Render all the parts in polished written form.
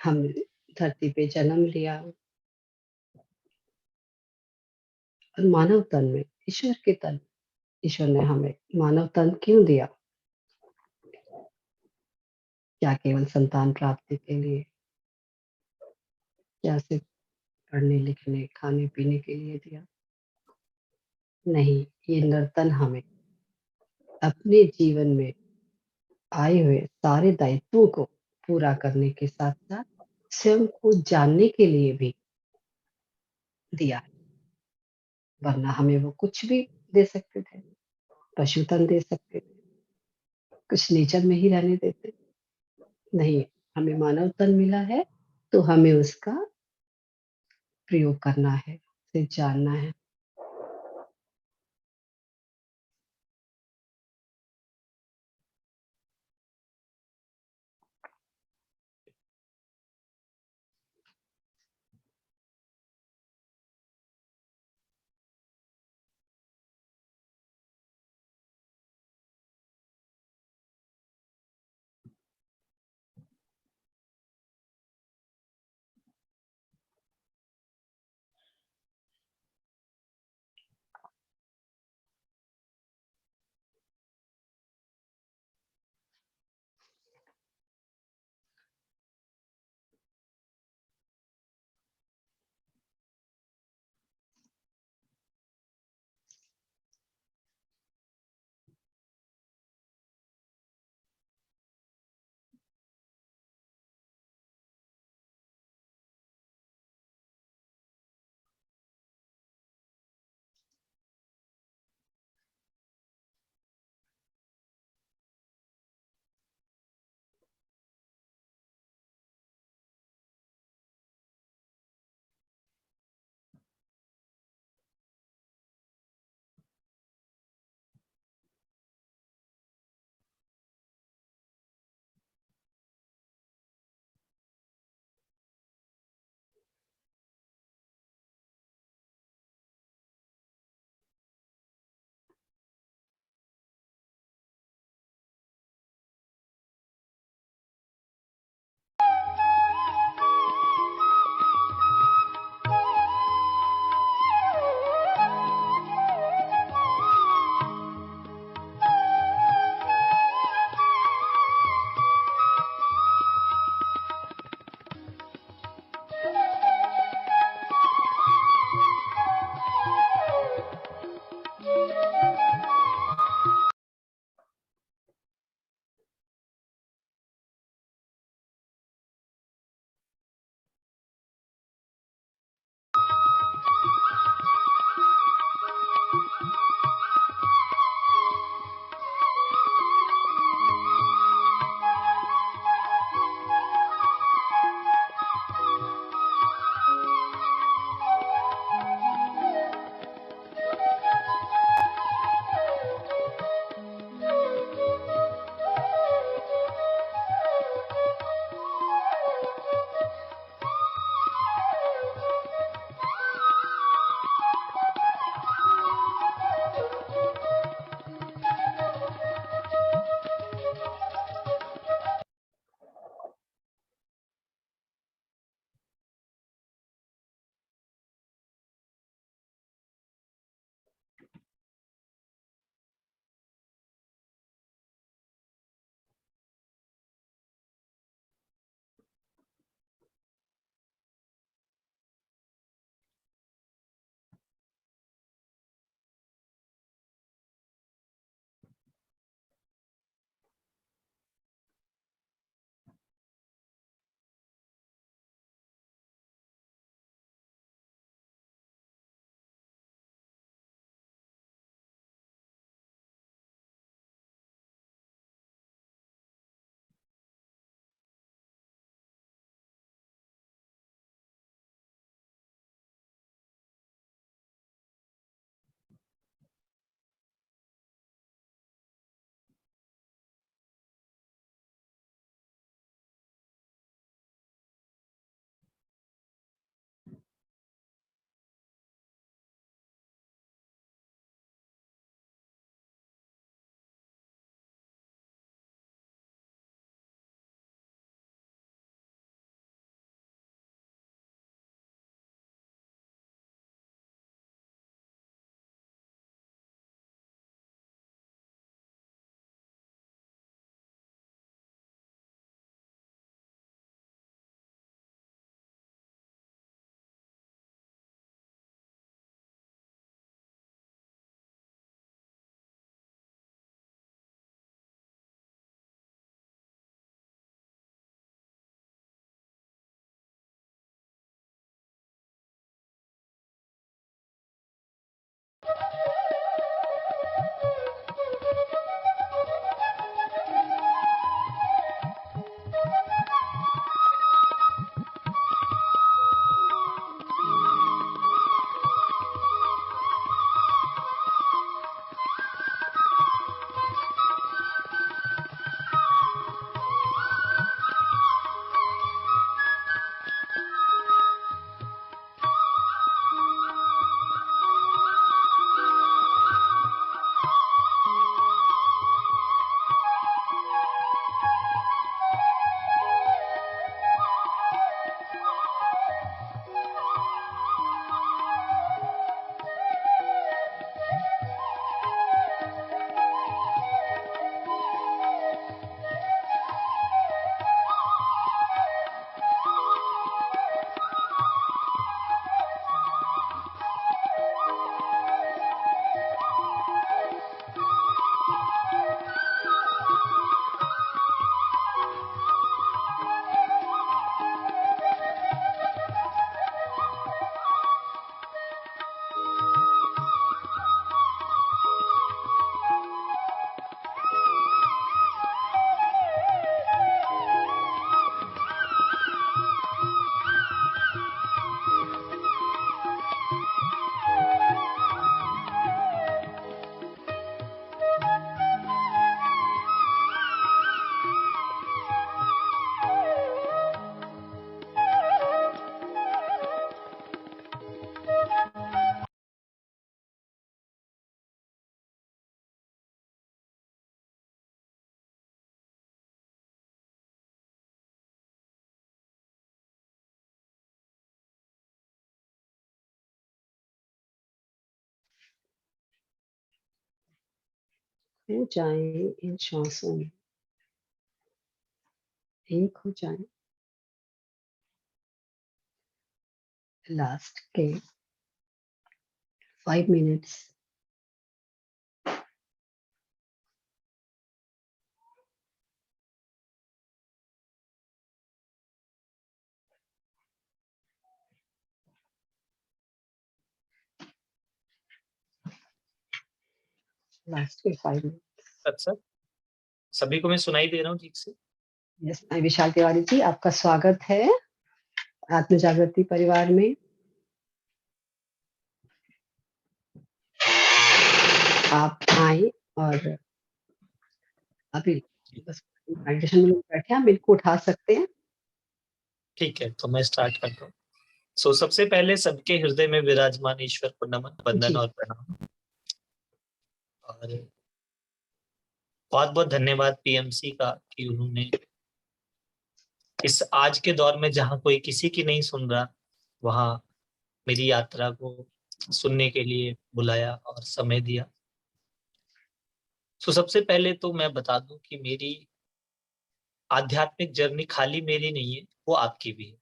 हमने धरती पे जन्म लिया और मानव तन में ईश्वर ने हमें मानव तन क्यों दिया? क्या केवल संतान प्राप्ति के लिए? क्या सिर्फ पढ़ने-लिखने, खाने-पीने के लिए दिया? नहीं, ये नर्तन हमें अपने जीवन में आए हुए सारे दायित्वों को पूरा करने के साथ-साथ स्वयं को जानने के लिए भी दिया है, वरना हमें वो कुछ भी दे सकते थे, पशु-तन दे सकते थे, कुछ नेचर में ही रहने देते। नहीं, हमें मानव तन मिला है, तो हमें उसका प्रयोग करना है, उसे जानना है। खो जाएं इन श्वासों में, एक हो जाएं। लास्ट के 5 मिनट्स लास्ट के 5 मिनट। अच्छा, सभी को मैं सुनाई दे रहा हूँ ठीक से? यस, मैं विशाल तिवारी जी, आपका स्वागत है आत्म जागृति परिवार में। आप आए और अभी बस मेडिटेशन में बैठे हैं, आप बिल्कुल उठा सकते हैं। ठीक है, तो मैं स्टार्ट करता हूँ। सबसे पहले सबके हृदय में विराजमान ईश्वर को नमन, वंदन जी। और प्रणाम। और बहुत बहुत धन्यवाद पीएमसी का कि उन्होंने इस आज के दौर में जहाँ कोई किसी की नहीं सुन रहा, वहाँ मेरी यात्रा को सुनने के लिए बुलाया और समय दिया। सबसे पहले तो मैं बता दूं कि मेरी आध्यात्मिक जर्नी खाली मेरी नहीं है, वो आपकी भी है।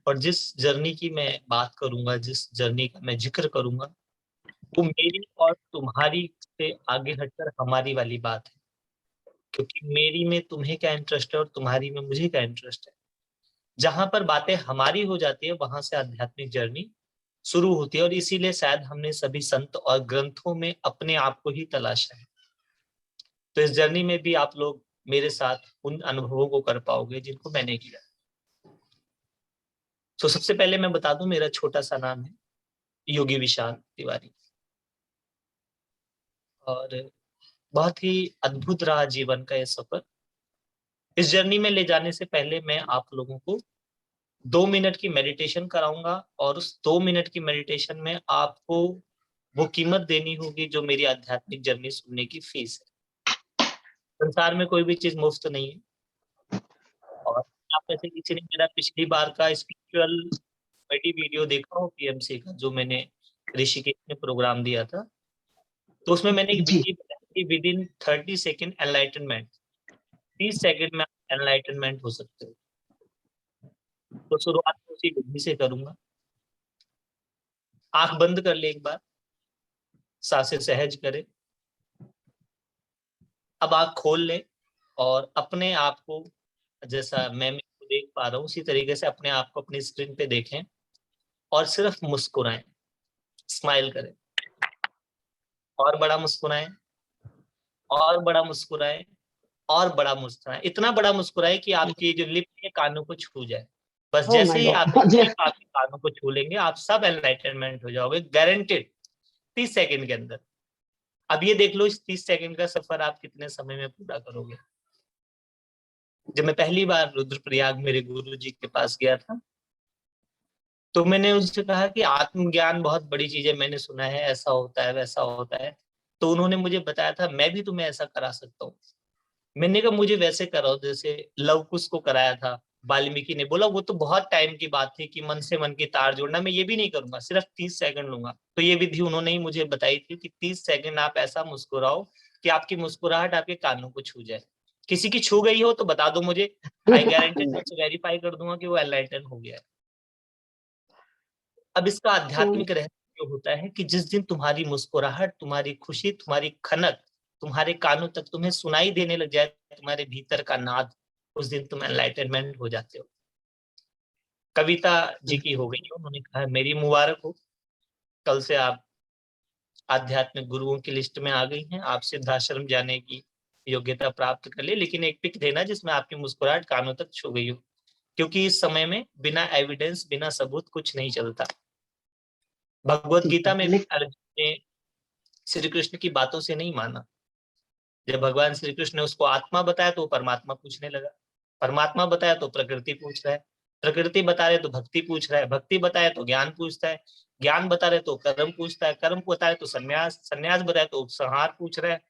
और जिस जर्नी की मैं बात करूंगा, जिस जर्नी का मैं जिक्र करूंगा, वो मेरी और तुम्हारी से आगे हटकर हमारी वाली बात है। क्योंकि मेरी में तुम्हें क्या इंटरेस्ट है और तुम्हारी में मुझे क्या इंटरेस्ट है। जहां पर बातें हमारी हो जाती है, वहां से आध्यात्मिक जर्नी शुरू होती है। और इसीलिए शायद हमने सभी संत और ग्रंथों में अपने आप को ही तलाशा है। तो इस जर्नी में भी आप लोग मेरे साथ उन अनुभवों को कर पाओगे जिनको मैंने किया। सबसे पहले मैं बता दूं, मेरा छोटा सा नाम है योगी विशाल तिवारी। और बहुत ही अद्भुत रहा जीवन का ये सफर। इस जर्नी में ले जाने से पहले मैं आप लोगों को 2 मिनट की मेडिटेशन कराऊंगा। और उस 2 मिनट की मेडिटेशन में आपको वो कीमत देनी होगी जो मेरी आध्यात्मिक जर्नी सुनने की फीस है। संसार में कोई भी चीज मुफ्त नहीं है। और आप में से किसी ने मेरा पिछली बार का स्पिरिचुअल मेडी वीडियो देखा हो पीएमसी का, जो मैंने ऋषिकेश में प्रोग्राम दिया था, तो उसमें मैंने एक जी। विधि बताई कि with in 30 second enlightenment, 30 second में एनलाइटनमेंट हो सकते हो। तो शुरुआत में उसी विधि से करूंगा। आंख बंद कर ले एक बार, सांसें सहज करें। अब आंख खोल ले और अपने आप को, जैसा मैं को देख पा रहा हूँ उसी तरीके से अपने आप को अपनी स्क्रीन पे देखें और सिर्फ मुस्कुराएं, स्माइल करें। और बड़ा मुस्कुराएं, और बड़ा मुस्कुराएं, और बड़ा मुस्कुराएं। इतना बड़ा मुस्कुराएं कि आपकी जो लिप है कानों को छू जाए। बस ओह जैसे माय ही आपकी गॉड। लिप आपके कानों को छू लेंगे, आप सब एनलाइटनमेंट हो जाओगे, गारंटेड, 30 सेकेंड के अंदर। अब ये देख लो इस 30 सेकेंड का सफर आप कितने समय में पूरा करोगे। जब मैं पहली बार रुद्रप्रयाग मेरे गुरु जी के पास गया था, तो मैंने उससे कहा कि आत्मज्ञान बहुत बड़ी चीज है, मैंने सुना है ऐसा होता है वैसा होता है। तो उन्होंने मुझे बताया था मैं भी तुम्हें ऐसा करा सकता हूँ। मैंने कहा मुझे वैसे कराओ जैसे लव कुश को कराया था वाल्मीकि ने। बोला वो तो बहुत टाइम की बात थी कि मन से मन की तार जोड़ना, मैं ये भी नहीं करूंगा, सिर्फ 30 सेकंड लूंगा। तो ये विधि उन्होंने ही मुझे बताई थी कि 30 सेकंड आप ऐसा मुस्कुराओ कि आपकी मुस्कुराहट आपके कानों को छू जाए। किसी की छू गई हो तो बता दो मुझे, आई गारंटेड मैं उसको वेरीफाई कर दूंगा कि वो एनलाइटन हो गया है। अब इसका आध्यात्मिक रहस्य जो होता है कि जिस दिन तुम्हारी मुस्कुराहट, तुम्हारी खुशी, तुम्हारी खनक तुम्हारे कानों तक तुम्हें सुनाई देने लग जाए, तुम्हारे भीतर का नाद, उस दिन तुम एनलाइटनमेंट हो जाते हो। कविता जी की हो गई, उन्होंने कहा मेरी मुबारक हो, कल से आप आध्यात्मिक गुरुओं की लिस्ट में आ गई हैं, आप सिद्धाश्रम जाने की योग्यता प्राप्त कर ले। लेकिन एक पिक देना जिसमें आपकी मुस्कुराहट कानों तक छू गई हो, क्योंकि इस समय में बिना एविडेंस, बिना सबूत कुछ नहीं चलता। भगवत ठीक गीता है, में भी अर्जुन ने श्री कृष्ण की बातों से नहीं माना। जब भगवान श्री कृष्ण ने उसको आत्मा बताया तो वो परमात्मा पूछने लगा, परमात्मा बताया तो प्रकृति पूछ रहा है, प्रकृति बता रहे तो भक्ति पूछ रहा है, भक्ति बताए तो ज्ञान पूछता है, ज्ञान बता रहे तो कर्म पूछता है, कर्म बताए तो संन्यास, संन्यास बताए तो उपसंहार पूछ रहा है।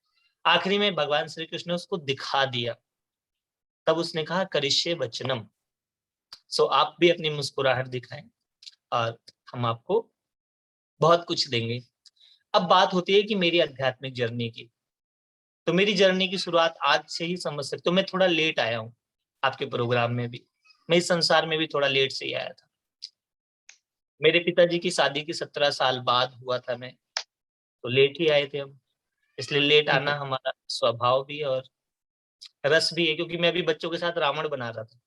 आखिरी में भगवान श्री कृष्ण ने उसको दिखा दिया। तब उसने कहा करिष्ये वचनम। आप भी अपनी मुस्कुराहट दिखाएं और हम आपको बहुत कुछ देंगे। अब बात होती है कि मेरी आध्यात्मिक जर्नी की। तो मेरी जर्नी की शुरुआत आज से ही समझ सकते हो। मैं थोड़ा लेट आया हूँ आपके प्रोग्राम में भी, मैं इस संसार में भी थोड़ा लेट से ही आया था। मेरे पिताजी की शादी की 17 साल बाद हुआ था मैं, तो लेट ही आए थे हम, इसलिए लेट ठीक आना है। हमारा स्वभाव भी है और रस भी है, क्योंकि मैं अभी बच्चों के साथ रावण बना रहा था।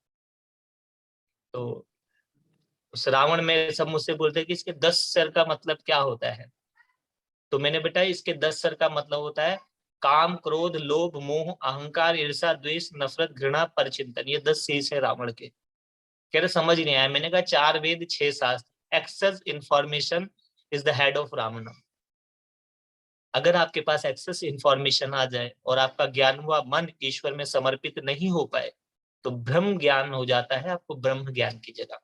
तो उस रावण में सब मुझसे बोलते हैं कि इसके 10 सिर का मतलब क्या होता है, तो मैंने बेटा इसके 10 सिर का मतलब होता है काम, क्रोध, लोभ, मोह, अहंकार, ईर्ष्या, द्वेष, नफरत, घृणा, परचिंतन। ये 10 शीश है रावण के। कह रहे समझ नहीं आया। मैंने कहा 4 Veda 6 shastra, excess information is the head of Ravan. अगर आपके पास एक्सेस इंफॉर्मेशन आ जाए और आपका ज्ञान हुआ मन ईश्वर में समर्पित नहीं हो पाए, तो ब्रह्म ज्ञान हो जाता है आपको ब्रह्म ज्ञान की जगह।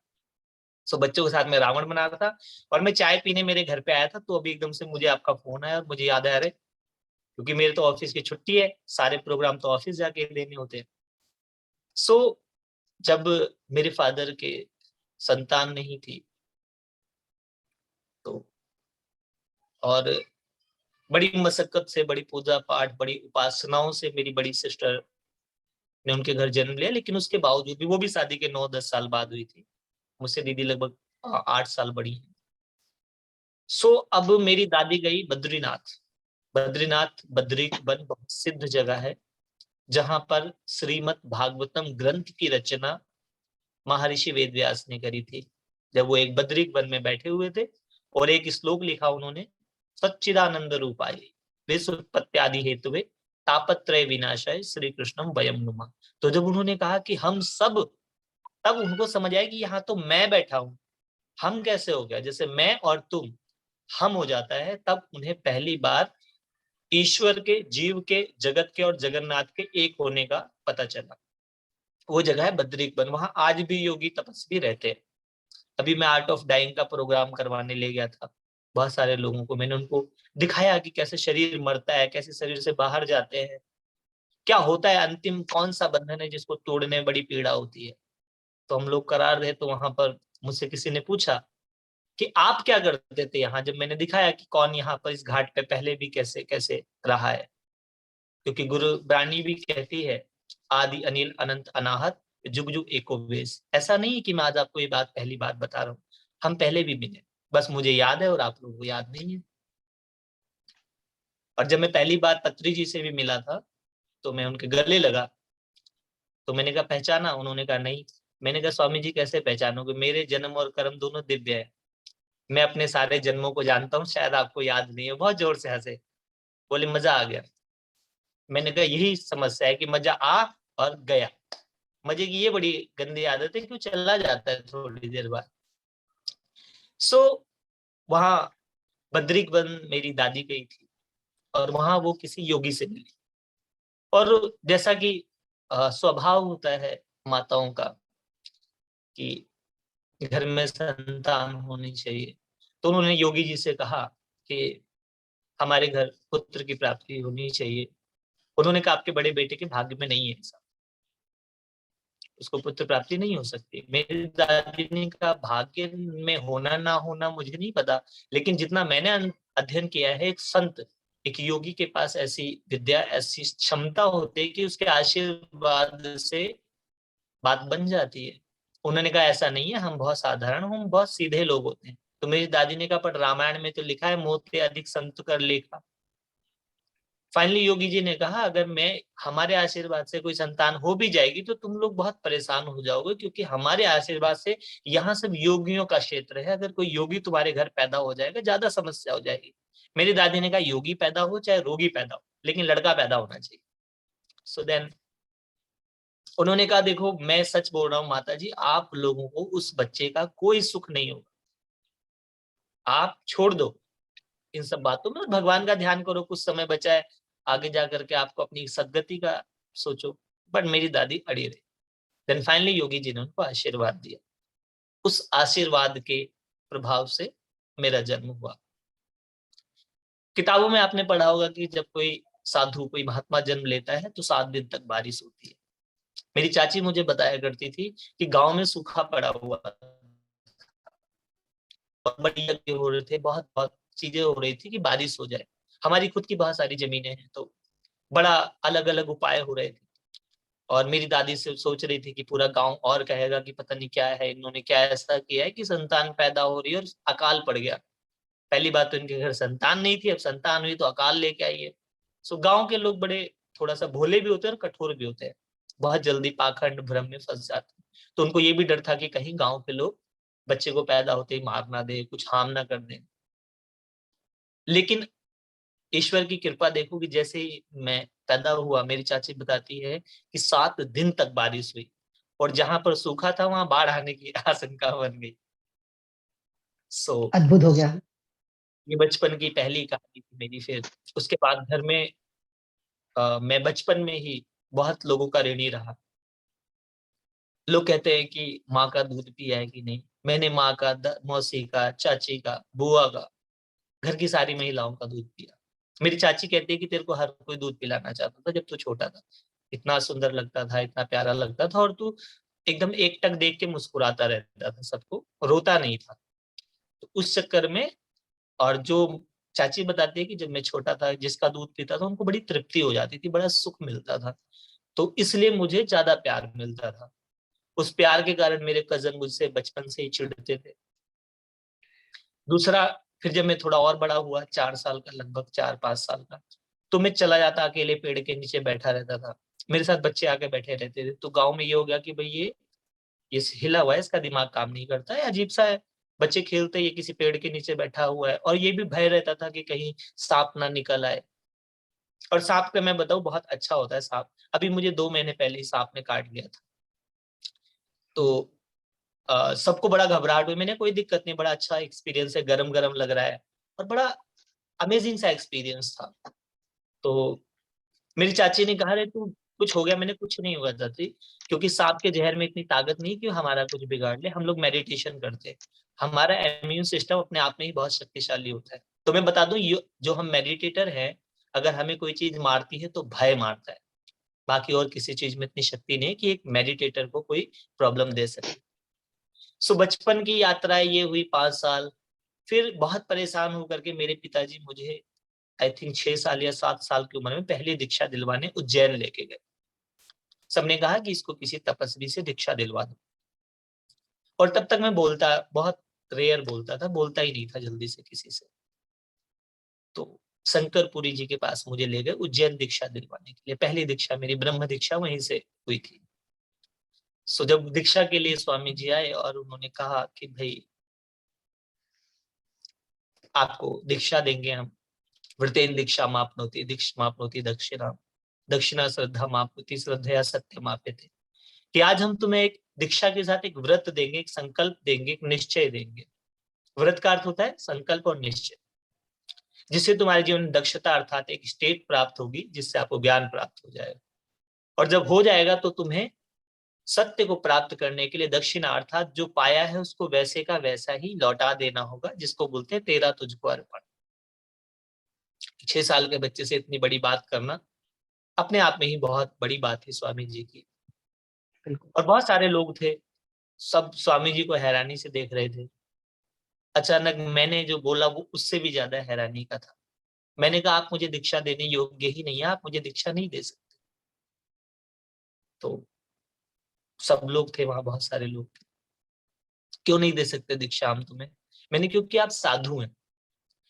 सो बच्चों के साथ मैं रावण बना रहा था और मैं चाय पीने मेरे घर पे आया था, तो अभी एकदम से मुझे आपका फोन आया और मुझे याद आया, अरे क्योंकि मेरे तो ऑफिस की छुट्टी है, सारे प्रोग्राम तो ऑफिस जाके देने होते हैं। सो जब मेरे फादर के संतान नहीं थी, तो और बड़ी मशक्कत से, बड़ी पूजा पाठ, बड़ी उपासनाओं से मेरी बड़ी सिस्टर ने उनके घर जन्म लिया, लेकिन उसके बावजूद भी, वो भी शादी के 9-10 साल बाद हुई थी, मुझसे दीदी लगभग 8 साल बड़ी है। सो अब मेरी दादी गई बद्रीनाथ। बद्रीनाथ बद्रीक वन बहुत सिद्ध जगह है, जहां पर श्रीमद् भागवतम ग्रंथ की रचना महर्षि वेदव्यास ने करी थी, जब वो एक बद्रीक वन में बैठे हुए थे और एक श्लोक लिखा उन्होंने, सच्चिदानंद रूपाय विश्व आदि हेतुवे तापत्रय विनाशाय श्री कृष्णम वयम नुमा। तो जब उन्होंने कहा कि हम सब, तब उनको समझ आया कि यहाँ तो मैं बैठा हूं, हम कैसे हो गया, जैसे मैं और तुम हम हो जाता है, तब उन्हें पहली बार ईश्वर के, जीव के, जगत के और जगन्नाथ के एक होने का पता चला। वो जगह है बद्रीक वन, वहां आज भी योगी तपस्वी रहते हैं। अभी मैं आर्ट ऑफ डाइंग का प्रोग्राम करवाने ले गया था बहुत सारे लोगों को, मैंने उनको दिखाया कि कैसे शरीर मरता है, कैसे शरीर से बाहर जाते हैं, क्या होता है, अंतिम कौन सा बंधन है जिसको तोड़ने में बड़ी पीड़ा होती है। तो हम लोग करार रहे, तो वहां पर मुझसे किसी ने पूछा कि आप क्या करते थे यहाँ, जब मैंने दिखाया कि कौन यहाँ पर इस घाट पे पहले भी कैसे कैसे रहा है। क्योंकि गुरु वाणी भी कहती है, आदि अनिल अनंत अनाहत जुग जुग एको वेश। ऐसा नहीं है कि मैं आज आपको ये बात पहली बात बता रहा हूँ, हम पहले भी मिले, बस मुझे याद है और आप लोगों को याद नहीं है। और जब मैं पहली बार पत्री जी से भी मिला था, तो मैं उनके गले लगा, तो मैंने कहा पहचाना, उन्होंने कहा नहीं। मैंने कहा स्वामी जी कैसे पहचानोगे, मेरे जन्म और कर्म दोनों दिव्य है, मैं अपने सारे जन्मों को जानता हूँ, शायद आपको याद नहीं है। बहुत जोर से हंसे, बोले मजा आ गया। मैंने कहा यही समस्या है कि मजा आ और गया। मजे की ये बड़ी गंदी आदत है कि वो चला जाता है थोड़ी देर बाद। सो वहां बद्रिक वन मेरी दादी गई थी और वहां वो किसी योगी से मिली। और जैसा कि स्वभाव होता है माताओं का कि घर में संतान होनी चाहिए, तो उन्होंने योगी जी से कहा कि हमारे घर पुत्र की प्राप्ति होनी चाहिए। उन्होंने कहा आपके बड़े बेटे के भाग्य में नहीं है ऐसा, उसको पुत्र प्राप्ति नहीं हो सकती। मेरी दादी ने कहा भाग्य में होना ना होना मुझे नहीं पता, लेकिन जितना मैंने अध्ययन किया है, एक संत, एक योगी के पास ऐसी विद्या, ऐसी क्षमता होती है कि उसके आशीर्वाद से बात बन जाती है। उन्होंने कहा ऐसा नहीं है, हम बहुत साधारण, हम बहुत सीधे लोग होते हैं। तो मेरी दादी ने कहा पर रामायण में तो लिखा है मोते अधिक संत कर लेखा। फाइनली योगी जी ने कहा अगर मैं, हमारे आशीर्वाद से कोई संतान हो भी जाएगी तो तुम लोग बहुत परेशान हो जाओगे, क्योंकि हमारे आशीर्वाद से यहाँ सब योगियों का क्षेत्र है, अगर कोई योगी तुम्हारे घर पैदा हो जाएगा ज्यादा समस्या हो जाएगी। मेरी दादी ने कहा योगी पैदा हो चाहे रोगी पैदा हो, लेकिन लड़का पैदा होना चाहिए। सो देन उन्होंने कहा देखो मैं सच बोल रहा हूँ माता जी, आप लोगों को उस बच्चे का कोई सुख नहीं होगा, आप छोड़ दो इन सब बातों में और भगवान का ध्यान करो, कुछ समय बचा है, आगे जा करके आपको अपनी सदगति का सोचो। बट मेरी दादी अड़ी रही। देन फाइनली योगी जी ने उनको आशीर्वाद दिया। उस आशीर्वाद के प्रभाव से मेरा जन्म हुआ। किताबों में आपने पढ़ा होगा कि जब कोई साधु, कोई महात्मा जन्म लेता है तो 7 दिन तक बारिश होती है। मेरी चाची मुझे बताया करती थी कि गांव में सूखा पड़ा हुआ, बड़ी यज्ञ हो रहे थे, बहुत बहुत चीजें हो रही थी कि बारिश हो जाए। हमारी खुद की बहुत सारी जमीनें हैं, तो बड़ा अलग अलग उपाय हो रहे थे। और मेरी दादी से सोच रही थी कि पूरा गांव और कहेगा कि पता नहीं क्या है, इन्होंने क्या ऐसा किया है कि संतान पैदा हो रही है और अकाल पड़ गया। पहली बात तो इनके घर संतान नहीं थी, अब संतान हुई तो अकाल लेके आई है। सो गांव के लोग बड़े थोड़ा सा भोले भी होते हैं और कठोर भी होते हैं, बहुत जल्दी पाखंड भ्रम में फंस जाते हैं। तो उनको ये भी डर था कि कहीं गांव के लोग बच्चे को पैदा होते ही मार ना दे, कुछ हार्म ना कर दे। लेकिन ईश्वर की कृपा देखो कि जैसे ही मैं पैदा हुआ, मेरी चाची बताती है कि 7 दिन तक बारिश हुई और जहां पर सूखा था वहां बाढ़ आने की आशंका बन गई। सो अद्भुत हो गया। ये बचपन की पहली कहानी थी मेरी। फिर उसके बाद घर में मैं बचपन में ही बहुत लोगों का ऋणी रहा। लोग कहते हैं कि माँ का दूध पिया है कि नहीं। मैंने माँ का, मौसी का, चाची का, बुआ का, घर की सारी महिलाओं का दूध पिया। मेरी चाची कहती है कि तेरे को हर कोई दूध पिलाना चाहता था जब तू छोटा था। इतना सुंदर लगता था, इतना प्यारा लगता था, और तू एकदम एकटक देख के मुस्कुराता रहता था, सबको, रोता नहीं था। तो उस चक्कर में, और जो चाची बताती है कि जब मैं छोटा था जिसका दूध पीता था उनको बड़ी तृप्ति हो जाती थी, बड़ा सुख मिलता था। तो इसलिए मुझे ज्यादा प्यार मिलता था। उस प्यार के कारण मेरे कजन मुझसे बचपन से ही चिढ़ते थे। दूसरा, फिर जब मैं थोड़ा और बड़ा हुआ, 4 साल का, लगभग 4-5 साल का, तो मैं चला जाता अकेले पेड़ के नीचे बैठा रहता था। मेरे साथ बच्चे आके बैठे रहते थे। तो गांव में ये हो गया कि भाई ये हिला हुआ है, इसका दिमाग काम नहीं करता है, अजीब सा है। बच्चे खेलते, ये किसी पेड़ के नीचे बैठा हुआ है। और ये भी भय रहता था कि कहीं सांप ना निकल आए। और सांप का मैं बताऊं, बहुत अच्छा होता है सांप। अभी मुझे 2 महीने पहले ही सांप ने काट लिया था। तो सबको बड़ा घबराहट हुई। मैंने कोई दिक्कत नहीं, बड़ा अच्छा एक्सपीरियंस है, गरम गरम लग रहा है, और बड़ा अमेजिंग सा एक्सपीरियंस था। तो मेरी चाची ने कहा, रे तू कुछ हो गया? मैंने कुछ नहीं हुआ चाची, क्योंकि सांप के जहर में इतनी ताकत नहीं कि वो हमारा कुछ बिगाड़ ले। हम लोग मेडिटेशन करते हैं, हमारा इम्यून सिस्टम अपने आप में ही बहुत शक्तिशाली होता है। तो मैं बता दूं, जो हम मेडिटेटर हैं, अगर हमें कोई चीज मारती है तो भय मारता है। बाकी और किसी चीज में इतनी शक्ति नहीं है कि एक मेडिटेटर को कोई प्रॉब्लम दे सके। सो बचपन की यात्रा ये हुई 5 साल। फिर बहुत परेशान होकर के मेरे पिताजी मुझे, आई थिंक 6 साल या 7 साल की उम्र में, पहली दीक्षा दिलवाने उज्जैन लेके गए। सबने कहा कि इसको किसी तपस्वी से दीक्षा दिलवा दो। और तब तक मैं बोलता, बहुत रेयर बोलता था, बोलता ही नहीं था जल्दी से किसी से। तो शंकरपुरी जी के पास मुझे ले गए उज्जैन दीक्षा दिलवाने के लिए। पहली दीक्षा मेरी ब्रह्म दीक्षा वहीं से हुई थी। सो जब दीक्षा के लिए स्वामी जी आए और उन्होंने कहा कि भाई आपको दीक्षा देंगे हम, व्रतेन दीक्षा मापनोति, दीक्षा मापनोति दक्षिणा, दक्षिणा श्रद्धा मापनोति, श्रद्धया सत्य माप्यते। कि आज हम तुम्हें एक दीक्षा के साथ एक व्रत देंगे, एक संकल्प देंगे, एक निश्चय देंगे। व्रत का अर्थ होता है संकल्प और निश्चय, जिससे तुम्हारे जीवन में दक्षता अर्थात एक स्टेट प्राप्त होगी, जिससे आपको ज्ञान प्राप्त हो जाएगा। और जब हो जाएगा तो तुम्हें सत्य को प्राप्त करने के लिए दक्षिणा अर्थात जो पाया है उसको वैसे का वैसा ही लौटा देना होगा, जिसको बोलते हैं तेरा तुझको अर्पण। 6 साल के बच्चे से इतनी बड़ी बात करना अपने आप में ही बहुत बड़ी बात है स्वामी जी की। बिल्कुल। और बहुत सारे लोग थे, सब स्वामी जी को हैरानी से देख रहे थे। अचानक मैंने जो बोला वो उससे भी ज्यादा हैरानी का था। मैंने कहा, आप मुझे दीक्षा देने योग्य ही नहीं है, आप मुझे दीक्षा नहीं दे सकते। तो सब लोग थे वहां, बहुत सारे लोग थे। क्यों नहीं दे सकते दीक्षा हम तुम्हें? मैंने, क्योंकि आप साधु हैं।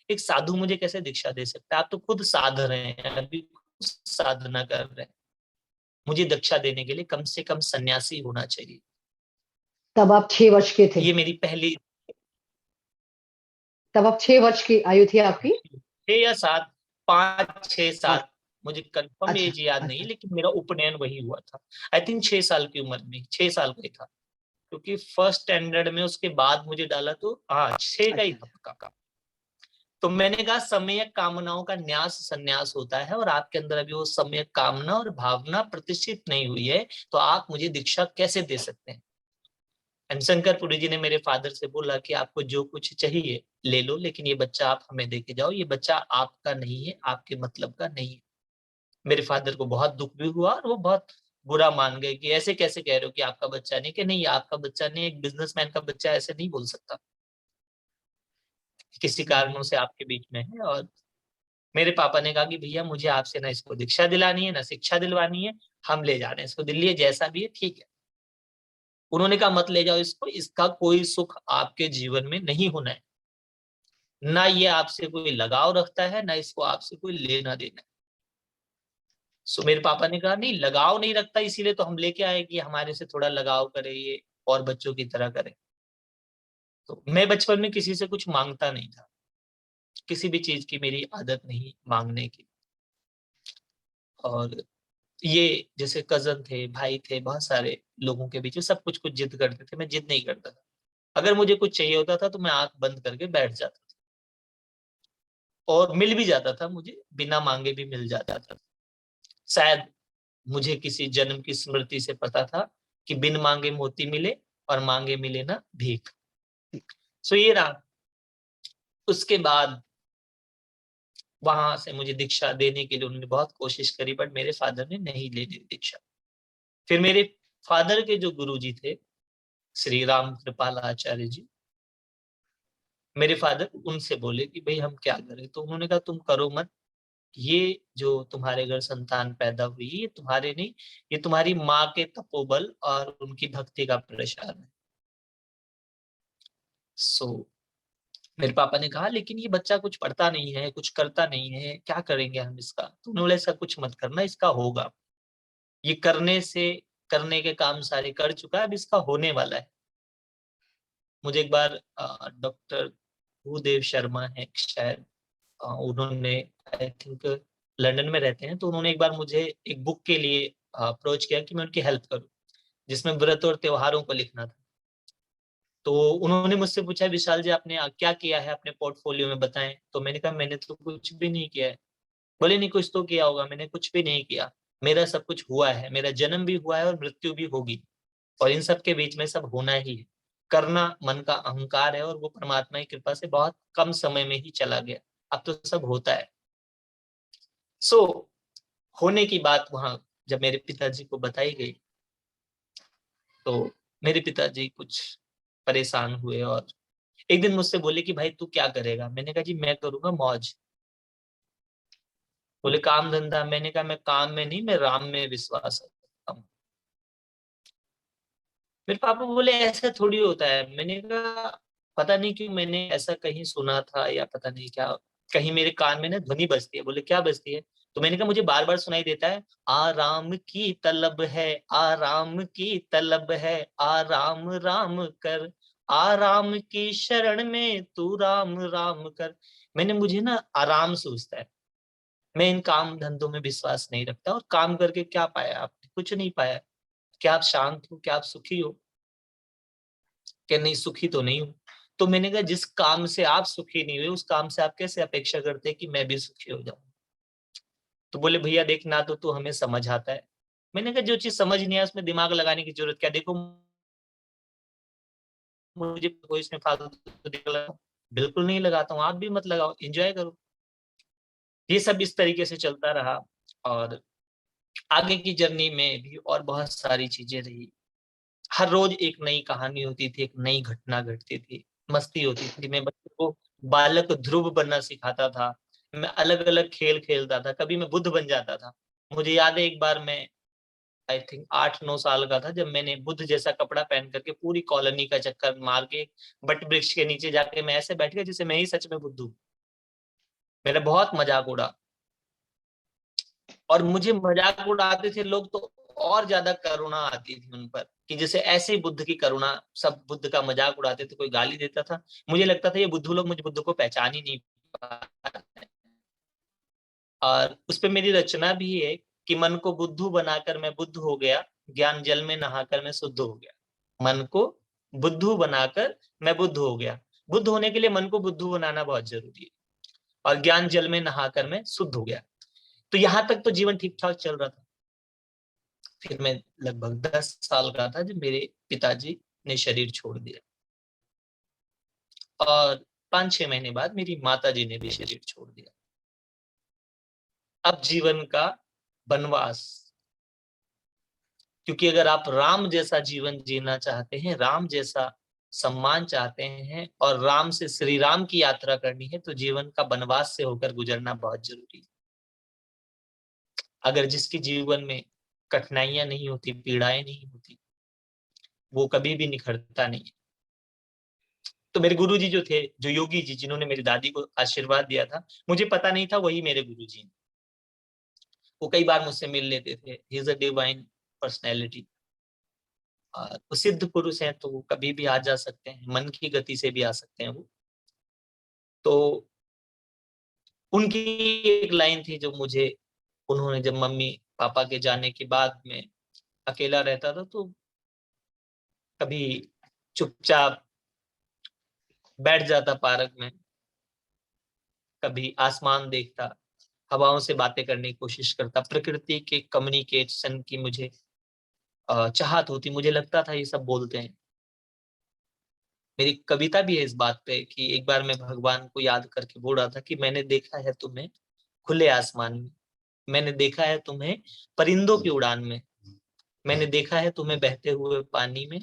एक साधु मुझे कैसे दीक्षा दे सकता है? आप तो खुद साध रहे हैं, अभी साधना कर रहे हैं। मुझे दीक्षा देने के लिए कम से कम सन्यासी होना चाहिए। तब आप 6 वर्ष के थे? ये मेरी पहली, तब आप 6 वर्ष की आयु थी आपकी? 6 या 7, 5, 6, 7, हाँ। मुझे कंफर्म अच्छा, एज याद नहीं, अच्छा। लेकिन मेरा उपनयन वही हुआ था। आई थिंक 6 साल की उम्र में, 6 साल का ही था, क्योंकि फर्स्ट स्टैंडर्ड में उसके बाद मुझे डाला तो हाँ 6 का ही अच्छा, था अच्छा। पक्का। तो मैंने कहा, सम्यक कामनाओं का न्यास संन्यास होता है, और आपके अंदर अभी वो सम्यक कामना और भावना प्रतिष्ठित नहीं हुई है, तो आप मुझे दीक्षा कैसे दे सकते हैं? एंड शंकरपुरी जी ने मेरे फादर से बोला कि आपको जो कुछ चाहिए ले लो, लेकिन ये बच्चा आप हमें देके जाओ, ये बच्चा आपका नहीं है, आपके मतलब का नहीं है। मेरे फादर को बहुत दुख भी हुआ और वो बहुत बुरा मान गए कि ऐसे कैसे कह रहे हो कि आपका बच्चा नहीं। कि नहीं, आपका बच्चा नहीं, एक बिजनेसमैन का बच्चा ऐसे नहीं बोल सकता, किसी हम्म। कारणों से आपके बीच में है। और मेरे पापा ने कहा कि भैया मुझे आपसे ना इसको दीक्षा दिलानी है ना शिक्षा दिलवानी है, हम ले जा रहे हैं इसको दिल्ली, जैसा भी है ठीक है। उन्होंने कहा मत ले जाओ इसको, इसका कोई सुख आपके जीवन में नहीं होना है, ना ये आपसे कोई लगाव रखता है, ना इसको आपसे कोई लेना देना है। सो मेरे पापा ने कहा नहीं, लगाव नहीं रखता इसीलिए तो हम लेके आए कि हमारे से थोड़ा लगाव करे ये और बच्चों की तरह करे। तो मैं बचपन में किसी से कुछ मांगता नहीं था, किसी भी चीज की मेरी आदत नहीं मांगने की। और ये जैसे कजन थे, भाई थे, बहुत सारे लोगों के बीच में सब कुछ कुछ जिद करते थे, मैं जिद नहीं करता था। अगर मुझे कुछ चाहिए होता था तो मैं आंख बंद करके बैठ जाता था, और मिल भी जाता था, मुझे बिना मांगे भी मिल जाता था। शायद मुझे किसी जन्म की स्मृति से पता था कि बिन मांगे मोती मिले और मांगे मिले ना भीख। सो ये रहा। उसके बाद वहां से मुझे दीक्षा देने के लिए उन्होंने बहुत कोशिश करी, बट मेरे फादर ने नहीं ले ली दीक्षा। फिर मेरे फादर के जो गुरुजी थे श्री राम कृपाल आचार्य जी, मेरे फादर उनसे बोले कि भाई हम क्या करें, तो उन्होंने कहा तुम करो मत, ये जो तुम्हारे घर संतान पैदा हुई ये तुम्हारे नहीं, ये तुम्हारी माँ के तपोबल और उनकी भक्ति का प्रसाद है। सो मेरे पापा ने कहा लेकिन ये बच्चा कुछ पढ़ता नहीं है, कुछ करता नहीं है, क्या करेंगे हम इसका, तो उन्होंने ऐसा कुछ मत करना, इसका होगा, ये करने के काम सारे कर चुका है, अब इसका होने वाला है। मुझे एक बार डॉक्टर भूदेव शर्मा है शायद, उन्होंने आई थिंक लंदन में रहते हैं, तो उन्होंने एक बार मुझे एक बुक के लिए अप्रोच किया कि मैं उनकी हेल्प करूं, जिसमें व्रत और त्योहारों को लिखना था। तो उन्होंने मुझसे पूछा विशाल जी आपने क्या किया है अपने पोर्टफोलियो में बताएं, तो मैंने कहा मैंने तो कुछ भी नहीं किया है। बोले नहीं कुछ तो किया होगा, मैंने कुछ भी नहीं किया, मेरा सब कुछ हुआ है, मेरा जन्म भी हुआ है और मृत्यु भी होगी, और इन सब के बीच में सब होना ही है। करना मन का अहंकार है और वो परमात्मा की कृपा से बहुत कम समय में ही चला गया, अब तो सब होता है। सो होने की बात वहां जब मेरे पिताजी को बताई गई, तो मेरे पिताजी कुछ परेशान हुए और एक दिन मुझसे बोले कि भाई तू क्या करेगा, मैंने कहा जी मैं करूंगा मौज। बोले काम धंधा, मैंने कहा मैं काम में नहीं, मैं राम में विश्वास रखता हूँ। मेरे पापा बोले ऐसा थोड़ी होता है, मैंने कहा पता नहीं क्यों मैंने ऐसा कहीं सुना था या पता नहीं क्या, कहीं मेरे कान में ना ध्वनि बजती है। बोले क्या बजती है, तो मैंने कहा मुझे बार बार सुनाई देता है, आराम की तलब है, आराम की तलब है, आराम राम कर, आराम की शरण में तू राम राम कर। मुझे ना आराम सूझता है, मैं इन काम धंधों में विश्वास नहीं रखता, और काम करके क्या पाया आपने, कुछ नहीं पाया। क्या आप शांत हो, क्या आप सुखी हो, कि नहीं सुखी तो नहीं हूं। तो मैंने कहा जिस काम से आप सुखी नहीं हुए उस काम से आप कैसे अपेक्षा करते हैं कि मैं भी सुखी हो जाऊं। तो बोले भैया देख ना तो तू हमें समझ आता है। मैंने कहा जो चीज समझ नहीं है उसमें दिमाग लगाने की जरूरत क्या, देखो मुझे कोई इसमें फालतू दिमाग बिल्कुल नहीं लगाता हूँ, आप भी मत लगाओ, एंजॉय करो। ये सब इस तरीके से चलता रहा, और आगे की जर्नी में भी और बहुत सारी चीजें रही। हर रोज एक नई कहानी होती थी, एक नई घटना घटती थी, मस्ती होती थी। मैं बच्चों को बालक ध्रुव बनना सिखाता था, मैं अलग अलग खेल खेलता था, कभी मैं बुद्ध बन जाता था। मुझे याद है एक बार मैं आई थिंक 8-9 साल का था, जब मैंने बुद्ध जैसा कपड़ा पहन करके पूरी कॉलोनी का चक्कर मार के बट वृक्ष के नीचे जाके मैं ऐसे बैठ गया जैसे मैं ही सच में बुद्ध हूँ। मेरा बहुत मजाक उड़ा, और मुझे मजाक उड़ाते थे लोग तो और ज्यादा करुणा आती थी उन पर, कि जैसे ऐसे ही बुद्ध की करुणा, सब बुद्ध का मजाक उड़ाते थे, कोई गाली देता था, मुझे लगता था ये बुद्धू लोग मुझे बुद्ध को पहचान ही नहीं पा रहे। और उस पे मेरी रचना भी है कि मन को बुद्धू बनाकर मैं बुद्ध हो गया, ज्ञान जल में नहाकर मैं शुद्ध हो गया। मन को बुद्धू बनाकर मैं बुद्ध हो गया, बुद्ध होने के लिए मन को बुद्धू बनाना बहुत जरूरी है, और ज्ञान जल में नहाकर मैं शुद्ध हो गया। तो यहां तक तो जीवन ठीक ठाक चल रहा था। फिर मैं लगभग 10 साल का था जब मेरे पिताजी ने शरीर छोड़ दिया, और 5-6 महीने बाद मेरी माता जी ने भी शरीर छोड़ दिया। अब जीवन का वनवास, क्योंकि अगर आप राम जैसा जीवन जीना चाहते हैं, राम जैसा सम्मान चाहते हैं और राम से श्री राम की यात्रा करनी है तो जीवन का वनवास से होकर गुजरना बहुत जरूरी है। अगर जिसके जीवन में कठिनाइयां नहीं होती, पीड़ाएं नहीं होती, वो कभी भी निखरता नहीं है। तो मेरे गुरुजी जो थे, जो योगी जी जिन्होंने मेरी दादी को आशीर्वाद दिया था, मुझे पता नहीं था वही मेरे गुरुजी। वो कई बार मुझसे मिल लेते थे। He is a divine personality. वो सिद्ध पुरुष हैं तो वो कभी भी आ जा सकते हैं, मन की गति से भी आ सकते हैं वो। तो उनकी एक लाइन थी जो मुझे, उन्होंने जब मम्मी पापा के जाने के बाद में अकेला रहता था तो कभी चुपचाप बैठ जाता पार्क में, कभी आसमान देखता, हवाओं से बातें करने की कोशिश करता, प्रकृति के कम्युनिकेशन की मुझे चाहत होती। मुझे लगता था ये सब बोलते हैं। मेरी कविता भी है इस बात पे कि एक बार मैं भगवान को याद करके बोल रहा था कि मैंने देखा है तुम्हें खुले आसमान में, मैंने देखा है तुम्हें परिंदों की उड़ान में, मैंने देखा है तुम्हें बहते हुए पानी में,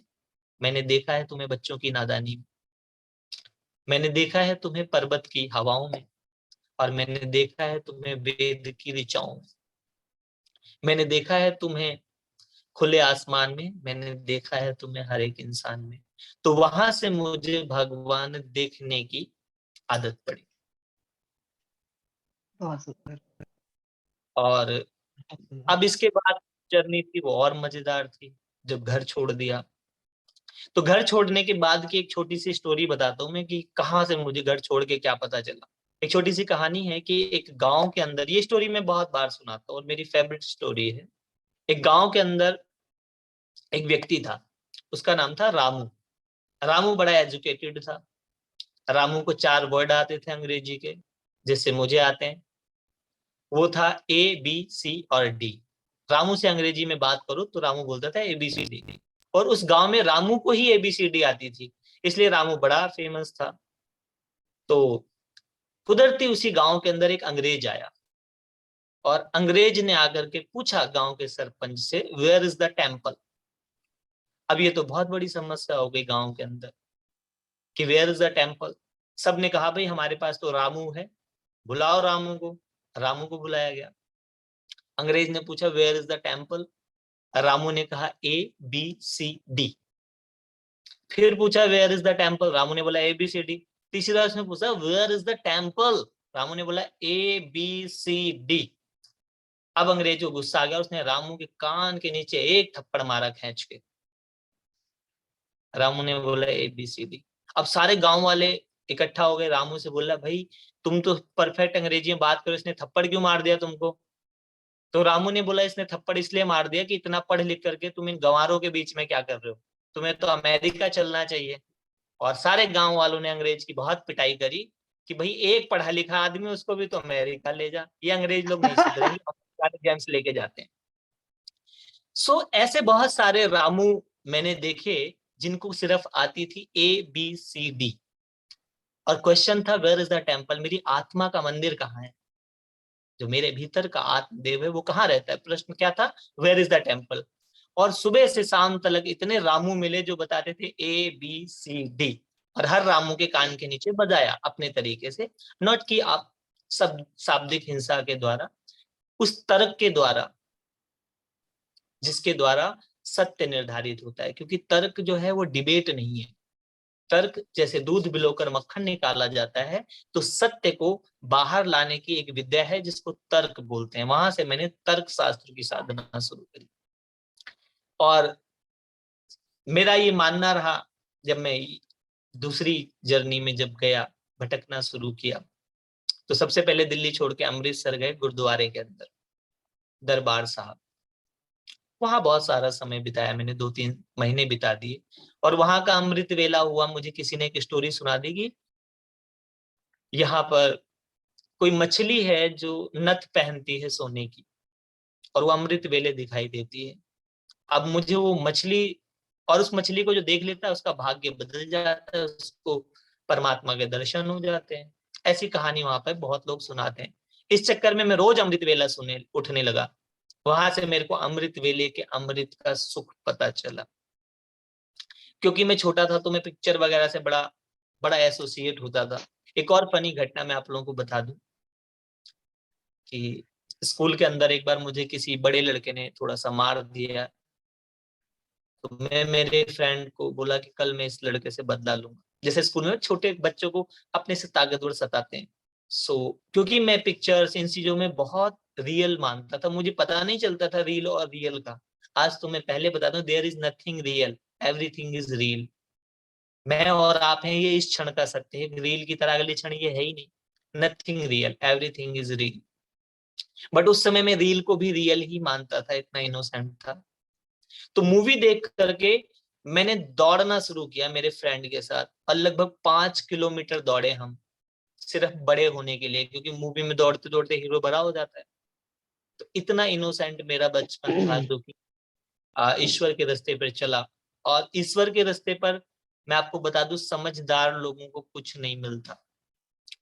मैंने देखा है तुम्हें बच्चों की नादानी में, मैंने देखा है तुम्हें पर्वत की हवाओं में, और मैंने देखा है तुम्हें वेद की ऋचाओं में, मैंने देखा है तुम्हें खुले आसमान में, मैंने देखा है तुम्हें हर एक इंसान में। तो वहां से मुझे भगवान देखने की आदत पड़ी। बहुत सुंदर, और बहुत सुंदर। अब इसके बाद जर्नी थी वो और मजेदार थी। जब घर छोड़ दिया, तो घर छोड़ने के बाद की एक छोटी सी स्टोरी बताता हूँ मैं कि कहाँ से मुझे घर छोड़ के क्या पता चला। एक छोटी सी कहानी है कि एक गांव के अंदर, ये स्टोरी मैं बहुत बार सुनाता हूँ और मेरी फेवरेट स्टोरी है। एक गांव के अंदर एक व्यक्ति था, उसका नाम था रामू। रामू बड़ा एजुकेटेड था। रामू को 4 वर्ड आते थे अंग्रेजी के, जिससे मुझे आते हैं। वो था ABC और D। रामू से अंग्रेजी में बात करो तो रामू बोलता था ABCD, और उस गांव में रामू को ही ABCD आती थी, इसलिए रामू बड़ा फेमस था। तो कुदरती उसी गांव के अंदर एक अंग्रेज आया, और अंग्रेज ने आकर के पूछा गांव के सरपंच से, वेयर इज द टेम्पल। अब ये तो बहुत बड़ी समस्या हो गई गांव के अंदर कि वेयर इज द टेम्पल। सबने कहा भाई हमारे पास तो रामू है, बुलाओ रामू को। रामू को बुलाया गया। अंग्रेज ने पूछा where is the temple. Ramu ने कहा ABCD। फिर पूछा where is the temple. Ramu ने बोला ABCD। तीसरी बार उसने पूछा where is the temple. Ramu ने बोला ABCD। अब अंग्रेज को गुस्सा आ गया, उसने रामू के कान के नीचे एक थप्पड़ मारा खींच के। रामू ने बोला ABCD। अब सारे गांव वाले इकट्ठा हो गए, रामू से बोला भाई तुम तो परफेक्ट अंग्रेजी में बात करो, इसने थप्पड़ क्यों मार दिया तुमको। तो रामू ने बोला इसने थप्पड़ इसलिए मार दिया कि इतना पढ़ लिख करके तुम इन गंवारों के बीच में क्या कर रहे हो, तुम्हें तो अमेरिका चलना चाहिए। और सारे गांव वालों ने अंग्रेज की बहुत पिटाई करी कि भाई एक पढ़ा लिखा आदमी, उसको भी तो अमेरिका ले जा। ये अंग्रेज लोग नहीं सुधरेंगे, सारे जेम्स लेके जाते हैं। सो ऐसे बहुत सारे रामू मैंने देखे जिनको सिर्फ आती थी ABCD। और क्वेश्चन था वेयर इज द टेम्पल, मेरी आत्मा का मंदिर कहाँ है, जो मेरे भीतर का आत्मदेव है वो कहाँ रहता है। प्रश्न क्या था, वेयर इज द टेम्पल। और सुबह से शाम तक इतने रामू मिले जो बताते थे ABCD, और हर रामू के कान के नीचे बजाया अपने तरीके से। नॉट कि आप सब शाब्दिक हिंसा के द्वारा, उस तर्क के द्वारा जिसके द्वारा सत्य निर्धारित होता है। क्योंकि तर्क जो है वो डिबेट नहीं है। तर्क जैसे दूध बिलोकर मक्खन निकाला जाता है, तो सत्य को बाहर लाने की एक विद्या है जिसको तर्क बोलते हैं। वहां से मैंने तर्क शास्त्र की साधना शुरू करी। और मेरा ये मानना रहा, जब मैं दूसरी जर्नी में जब गया, भटकना शुरू किया, तो सबसे पहले दिल्ली छोड़ के अमृतसर गए, गुरुद्वारे के अंदर दरबार साहब। वहां बहुत सारा समय बिताया मैंने, 2-3 महीने बिता दिए। और वहां का अमृत वेला हुआ। मुझे किसी ने एक स्टोरी सुना दी कि यहाँ पर कोई मछली है जो नथ पहनती है सोने की, और वो अमृत वेले दिखाई देती है। अब मुझे वो मछली, और उस मछली को जो देख लेता है उसका भाग्य बदल जाता है, उसको परमात्मा के दर्शन हो जाते हैं। ऐसी कहानी वहां पर बहुत लोग सुनाते हैं। इस चक्कर में मैं रोज अमृत वेला सुने उठने लगा। वहां से मेरे को अमृत वेले के अमृत का सुख पता चला। क्योंकि मैं छोटा था तो मैं पिक्चर वगैरह से बड़ा बड़ा एसोसिएट होता था। एक और फनी घटना मैं आप लोगों को बता दूं कि स्कूल के अंदर एक बार मुझे किसी बड़े लड़के ने थोड़ा सा मार दिया, तो मैं मेरे फ्रेंड को बोला कि कल मैं इस लड़के से बदला लूंगा। जैसे स्कूल में छोटे बच्चों को अपने से ताकतवर सताते हैं। क्योंकि मैं पिक्चर्स इन चीजों में बहुत रियल मानता था, मुझे पता नहीं चलता था रील और रियल का। आज तो मैं पहले बताता हूँ, there is nothing real, everything is real. मैं और आप हैं ये इस क्षण का सत्य है, रील की तरह अगले क्षण ये है ही नहीं। Nothing real, everything is real. But उस समय मैं रील को भी रियल ही मानता था, इतना इनोसेंट था। तो मूवी देख करके मैंने दौड़ना शुरू किया मेरे फ्रेंड के साथ, और लगभग 5 किलोमीटर दौड़े हम, सिर्फ बड़े होने के लिए, क्योंकि मूवी में दौड़ते दौड़ते हीरो बड़ा हो जाता है। तो इतना इनोसेंट मेरा बचपन था, जो कि ईश्वर के रास्ते पर चला। और ईश्वर के रास्ते पर मैं आपको बता दूं, समझदार लोगों को कुछ नहीं मिलता।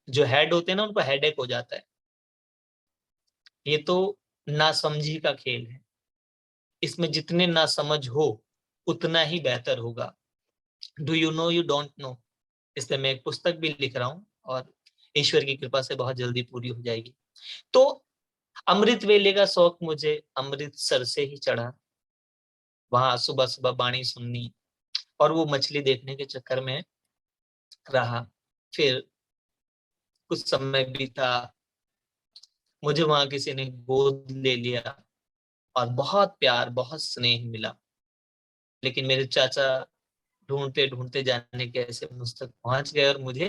जो हेड होते हैं ना, उनको हेडेक हो जाता है। ये तो नासमझी का खेल है, इसमें जितने नासमझ हो उतना ही बेहतर होगा। Do you know you don't know. इसलिए मैं एक पुस्तक भी लिख रहा हूँ, और ईश्वर की कृपा से बहुत जल्दी पूरी हो जाएगी। तो अमृत वेले का शौक मुझे अमृतसर से ही चढ़ा। वहां सुबह सुबह बाणी सुननी, और वो मछली देखने के चक्कर में रहा। फिर कुछ समय बीता, मुझे वहां किसी ने गोद ले लिया, और बहुत प्यार बहुत स्नेह मिला। लेकिन मेरे चाचा ढूंढते ढूंढते जाने के ऐसे मुझ तक पहुंच गए, और मुझे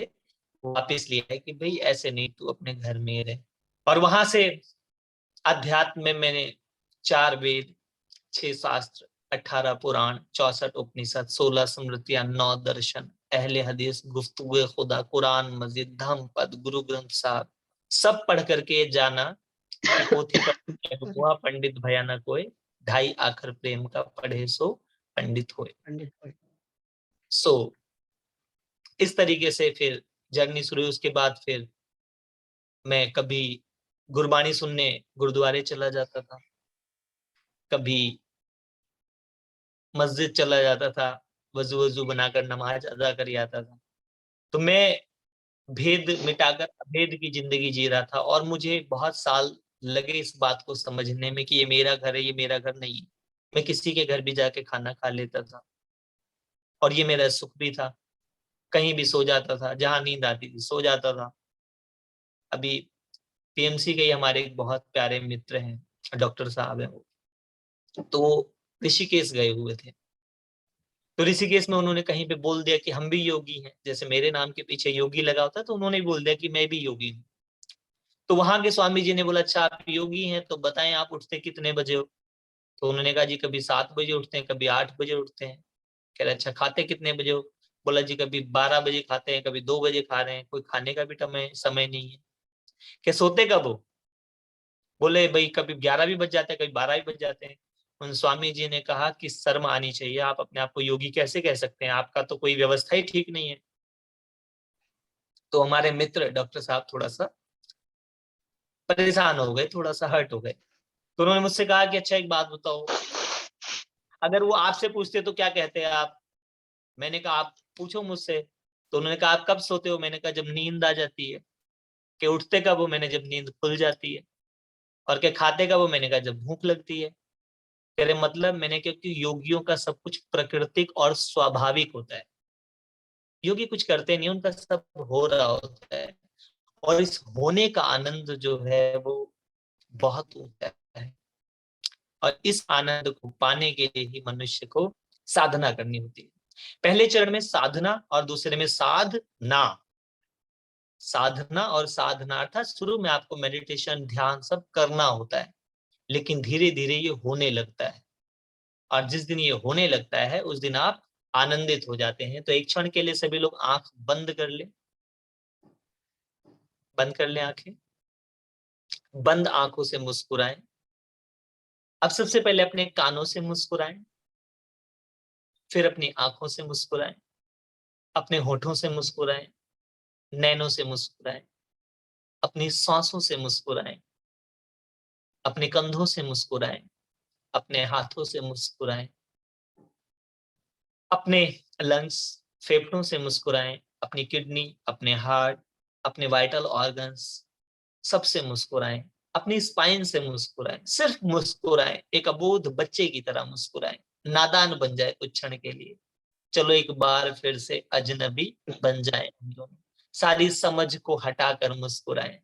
वापिस लिया है कि भाई ऐसे नहीं, तू अपने घर में ही रहे। और वहां से अध्यात्म में मैंने 4 वेद, 6 शास्त्र, 18 पुराण, 64 उपनिषद, 16 स्मृतियां, 9 दर्शन, अहले हदीस, गुफ्तगू खुदा, कुरान मस्जिद, धम्म पद, गुरु ग्रंथ साहब, सब पढ़ करके जाना कि पोथी पढ़ सॉरी, हुआ पंडित भया न कोई, ढाई आखर प्रेम का पढ़े सो पंडित होए। पंडित भाई। सो इस तरीके से फिर जर्नी शुरू हुई। उसके बाद फिर मैं कभी गुरबानी सुनने गुरुद्वारे चला जाता था, कभी मस्जिद चला जाता था, वजू वजू बनाकर नमाज अदा कर आता था। तो मैं भेद मिटाकर अभेद की जिंदगी जी रहा था, और मुझे बहुत साल लगे इस बात को समझने में कि ये मेरा घर है, ये मेरा घर नहीं है। मैं किसी के घर भी जाके खाना खा लेता था, और ये मेरा सुख भी था। कहीं भी सो जाता था, जहां नींद आती थी सो जाता था। अभी पीएमसी के ही हमारे एक बहुत प्यारे मित्र हैं, डॉक्टर साहब हैं वो, तो वो ऋषिकेश गए हुए थे। तो ऋषिकेश में उन्होंने कहीं पे बोल दिया कि हम भी योगी हैं, जैसे मेरे नाम के पीछे योगी लगा होता, तो उन्होंने बोल दिया कि मैं भी योगी हूँ। तो वहां के स्वामी जी ने बोला, अच्छा आप योगी हैं तो बताएं आप उठते कितने बजे हो। तो उन्होंने कहा जी कभी 7 बजे उठते हैं, कभी 8 बजे उठते हैं। कह रहे अच्छा खाते कितने बजे हो। बोला जी कभी 12 बजे खाते हैं, कभी 2 बजे खा रहे हैं, कोई खाने का भी समय नहीं है। क्या सोते कब हो। बोले भाई कभी 11 भी बज जाते हैं, कभी 12 भी बज जाते हैं। उन स्वामी जी ने कहा कि शर्म आनी चाहिए, आप अपने आप को योगी कैसे कह सकते हैं, आपका तो कोई व्यवस्था ही ठीक नहीं है। तो हमारे मित्र डॉक्टर साहब थोड़ा सा परेशान हो गए, थोड़ा सा हर्ट हो गए। तो उन्होंने मुझसे कहा कि अच्छा एक बात बताओ, अगर वो आपसे पूछते तो क्या कहते हैं आप। मैंने कहा आप पूछो मुझसे। तो उन्होंने कहा आप कब सोते हो। मैंने कहा जब नींद आ जाती है। कि उठते कब हो। मैंने जब नींद खुल जाती है। और क्या खाते कब हो। मैंने कहा जब भूख लगती है। कह रहे मतलब। मैंने, क्योंकि योगियों का सब कुछ प्राकृतिक और स्वाभाविक होता है, योगी कुछ करते नहीं, उनका सब हो रहा होता है। और इस होने का आनंद जो है वो बहुत ऊंचा है। और इस आनंद को पाने के लिए ही मनुष्य को साधना करनी होती है। पहले चरण में साधना और दूसरे में साधना। साधना और साधना अर्थात शुरू में आपको मेडिटेशन ध्यान सब करना होता है, लेकिन धीरे धीरे ये होने लगता है। और जिस दिन ये होने लगता है उस दिन आप आनंदित हो जाते हैं। तो एक क्षण के लिए सभी लोग आंख बंद कर ले। बंद कर ले आंखें। बंद आंखों से मुस्कुराएं। अब सबसे पहले अपने कानों से मुस्कुराएं, फिर अपनी आंखों से मुस्कुराएं, अपने होठों से मुस्कुराएं, नैनों से मुस्कुराएं, अपनी सांसों से मुस्कुराएं, अपने कंधों से मुस्कुराएं, अपने हाथों से मुस्कुराएं, अपने लंग्स, फेफड़ों से मुस्कुराएं, अपनी किडनी, अपने हार्ट, अपने वाइटल ऑर्गन्स सबसे मुस्कुराएं, अपनी स्पाइन से मुस्कुराएं, सिर्फ मुस्कुराएं, एक अबोध बच्चे की तरह मुस्कुराएं, नादान बन जाए कुछ क्षण के लिए। चलो एक बार फिर से अजनबी बन जाए हम दोनों, सारी समझ को हटाकर मुस्कुराएं,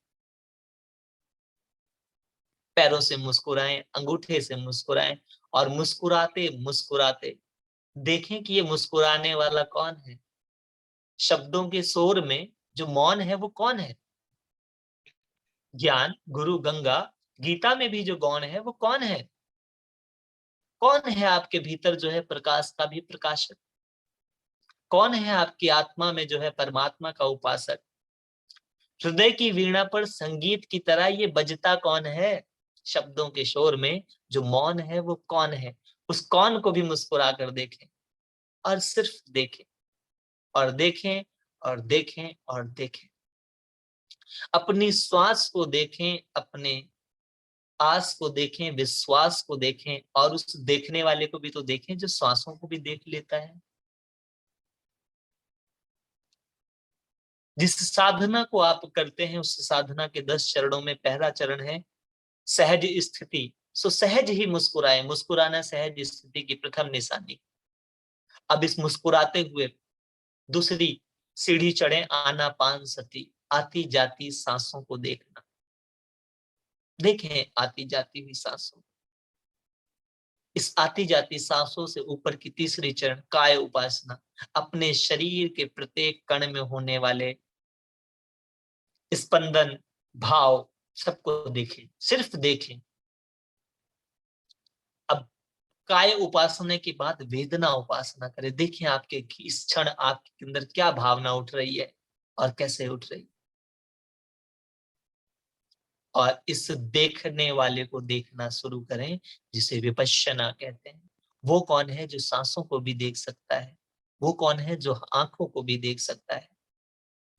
पैरों से मुस्कुराएं, अंगूठे से मुस्कुराएं, और मुस्कुराते मुस्कुराते देखें कि ये मुस्कुराने वाला कौन है। शब्दों के शोर में जो मौन है वो कौन है? ज्ञान, गुरु, गंगा, गीता में भी जो गौण है वो कौन है? कौन है आपके भीतर जो है प्रकाश का भी प्रकाशक? कौन है आपकी आत्मा में जो है परमात्मा का उपासक? हृदय की वीणा पर संगीत की तरह ये बजता कौन है? शब्दों के शोर में जो मौन है वो कौन है? उस कौन को भी मुस्कुरा कर देखें, और सिर्फ देखें और देखें और देखें और देखें। अपनी श्वास को देखें, अपने आस को देखें, विश्वास को देखें, और उस देखने वाले को भी तो देखें जो श्वासों को भी देख लेता है। जिस साधना को आप करते हैं उस साधना के 10 चरणों में पहला चरण है सहज स्थिति। सो सहज ही मुस्कुराए, मुस्कुराना सहज स्थिति की प्रथम निशानी। अब इस मुस्कुराते हुए दूसरी सीढ़ी चढ़े आनापान सती, आती जाती सांसों को देखना। देखें आती जाती हुई सांसों, इस आती जाती सांसों से ऊपर की तीसरी चरण काय उपासना, अपने शरीर के प्रत्येक कण में होने वाले स्पंदन, भाव सबको देखें, सिर्फ देखें। अब काय उपासना के बाद वेदना उपासना करें। देखिए आपके इस क्षण आपके अंदर क्या भावना उठ रही है और कैसे उठ रही है, और इस देखने वाले को देखना शुरू करें जिसे विपश्यना कहते हैं। वो कौन है जो सांसों को भी देख सकता है? वो कौन है जो आंखों को भी देख सकता है?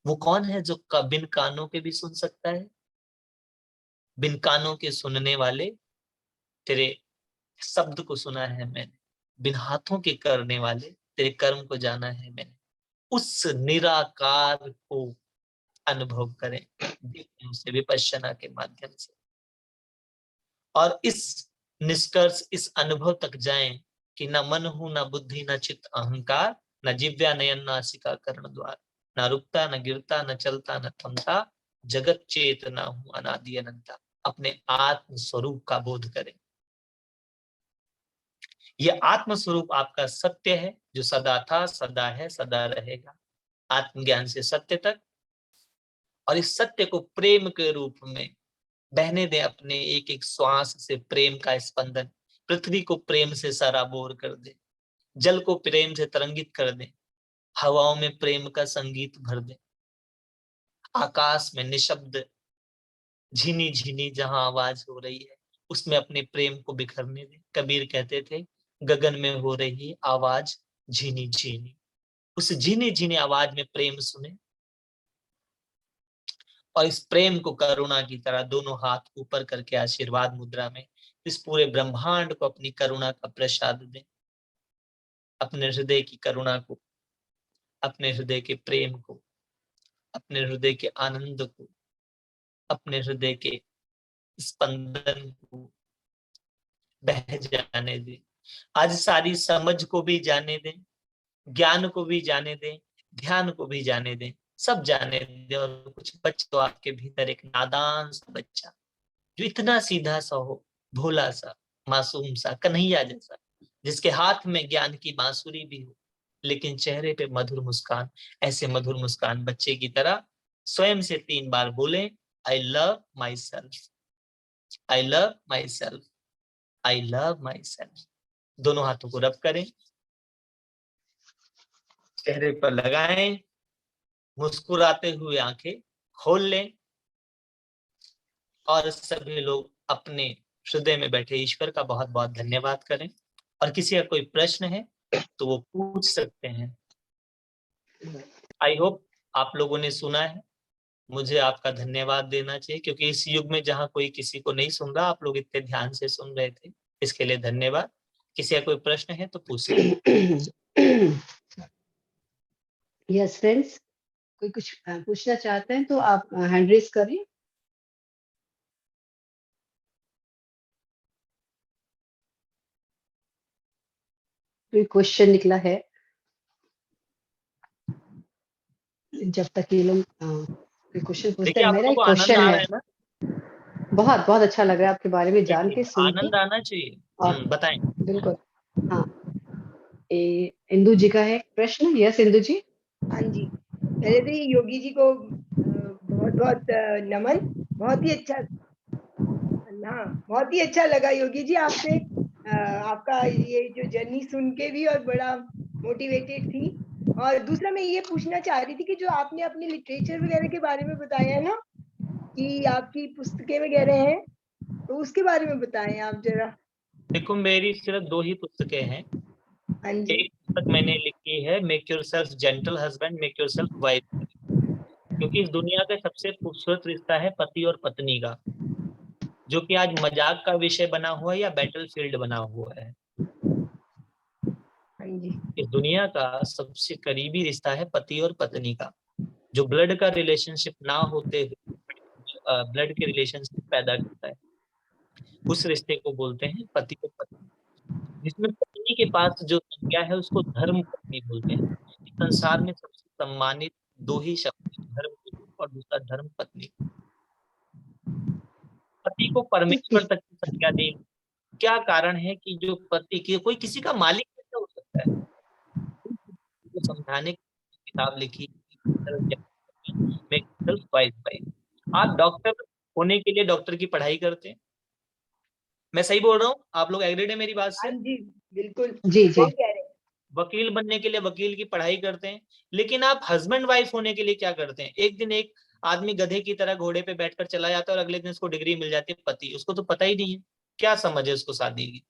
वो कौन है जो बिन कानों के भी सुन सकता है? बिन कानों के सुनने वाले, तेरे शब्द को सुना है मैंने, बिन हाथों के करने वाले, तेरे कर्म को जाना है मैंने। उस निराकार को अनुभव करें, देखें उसे विपश्यना के माध्यम से, और इस निष्कर्ष, इस अनुभव तक जाएं कि न मन हूं, न बुद्धि, न चित्त अहंकार, न जिव्या नयन नासिका कर्ण द्वार, न रुकता, न गिरता, न चलता, न थमता, जगत चेतना हूं अनादि अनंता। अपने आत्म स्वरूप का बोध करें। यह आत्म स्वरूप आपका सत्य है जो सदा था, सदा है, सदा रहेगा, आत्मज्ञान से सत्य तक। और इस सत्य को प्रेम के रूप में बहने दे, अपने एक एक श्वास से प्रेम का स्पंदन। पृथ्वी को प्रेम से सराबोर कर दे, जल को प्रेम से तरंगित कर दे, हवाओं में प्रेम का संगीत भर दे, आकाश में निशब्द झिनी झिनी जहां आवाज हो रही है उसमें अपने प्रेम को बिखरने दे। कबीर कहते थे गगन में हो रही आवाज झिनी झिनी, उस झिनी झिनी आवाज में प्रेम सुने, और इस प्रेम को करुणा की तरह दोनों हाथ ऊपर करके आशीर्वाद मुद्रा में इस पूरे ब्रह्मांड को अपनी करुणा का प्रसाद दें। अपने हृदय की करुणा को, अपने हृदय के प्रेम को, अपने हृदय के आनंद को, अपने हृदय के स्पंदन को बह जाने दें। आज सारी समझ को भी जाने दें, ज्ञान को भी जाने दें, ध्यान को भी जाने दें, सब जाने दें। और कुछ बच्चे तो आपके भीतर एक नादान सा बच्चा जो इतना सीधा सा हो, भोला सा, मासूम सा, कन्हैया जैसा, जिसके हाथ में ज्ञान की बांसुरी भी हो लेकिन चेहरे पे मधुर मुस्कान। ऐसे मधुर मुस्कान बच्चे की तरह स्वयं से 3 बार बोले, I love my self, I love my self, I love my self. दोनों हाथों को रब करें, चेहरे पर लगाएं, मुस्कुराते हुए आंखें खोल लें, और सभी लोग अपने हृदय में बैठे ईश्वर का बहुत बहुत धन्यवाद करें। और किसी का कोई प्रश्न है तो वो पूछ सकते हैं। आई होप आप लोगों ने सुना है। मुझे आपका धन्यवाद देना चाहिए क्योंकि इस युग में जहां कोई किसी को नहीं सुन रहा, आप लोग इतने ध्यान से सुन रहे थे, इसके लिए धन्यवाद। किसी का कोई प्रश्न है तो पूछ सकते हैं। यस फ्रेंड्स, कोई कुछ पूछना चाहते हैं तो आप हैंड रेज करें। कोई क्वेश्चन निकला है? जब तक ये लोग कोई क्वेश्चन पूछते देखिए हैं, आप मेरा लोगों एक को आनंद क्वेश्चन आ है। रहा है ना? बहुत बहुत अच्छा लग रहा है आपके बारे में जान के, देखिए, सुन के। आनंद आना चाहिए। और बताएं। बिल्कुल, हाँ, इंदु जी का है प्रश्न। यस इंदु जी। हाँ जी, पहले तो ये योगी जी को बहुत बहुत नमन। बहुत ही अच्छा, हाँ बहुत ही अच्छा लगा योगी जी आपसे आपका ये जो जर्नी सुन के भी, और बड़ा मोटिवेटेड थी। और दूसरा मैं ये पूछना चाह रही थी कि जो आपने अपने लिटरेचर वगैरह के बारे में बताया है ना, कि आपकी पुस्तकें वगैरह हैं, तो उसके बारे में बताएं आप जरा। देखो मेरी सिर्फ 2 ही पुस्तकें हैं। हाँ जी। एक पुस्तक मैंने लिखी है make yourself gentle husband, make yourself wife, क्योंकि इस दुनिया का सबसे खूबसूरत रिश्ता है पति और पत्नी का, जो कि आज मजाक का विषय बना हुआ है या बैटलफील्ड बना हुआ है। हाँ जी। इस दुनिया का सबसे करीबी रिश्ता है पति और पत्नी का, जो ब्लड का रिलेशनशिप ना होते हुए ब्लड के रिलेशनशिप पैदा करता है। उस रिश्ते को बोलते हैं पति और पत्नी, जिसमें पत्नी के पास जो संज्ञा है उसको धर्म पत्नी बोलते हैं। इस संसार में सबसे सम्मानित 2 ही शब्द हैं, धर्म गुरु और दूसरा धर्म पत्नी। पति को परमेश्वर तक की संज्ञा दी। क्या कारण है कि जो पति की कोई किसी का मालिक कैसे हो सकता है? तो समझाने की किताब लिखी सेल्फ वाइज। आप डॉक्टर होने के लिए डॉक्टर की पढ़ाई करते हैं, मैं सही बोल रहा हूँ? आप लोग एग्रीड है मेरी बात हाँ से? जी बिल्कुल, जी जी। सही कह रहे हैं। वकील बनने के लिए वकील की पढ़ाई करते हैं, लेकिन आप हस्बैंड वाइफ होने के लिए क्या करते हैं? एक दिन एक आदमी गधे की तरह घोड़े पे बैठकर चला जाता है और अगले दिन उसको डिग्री मिल जाती है पति। उसको तो पता ही नहीं है क्या समझ है उसको शादी की।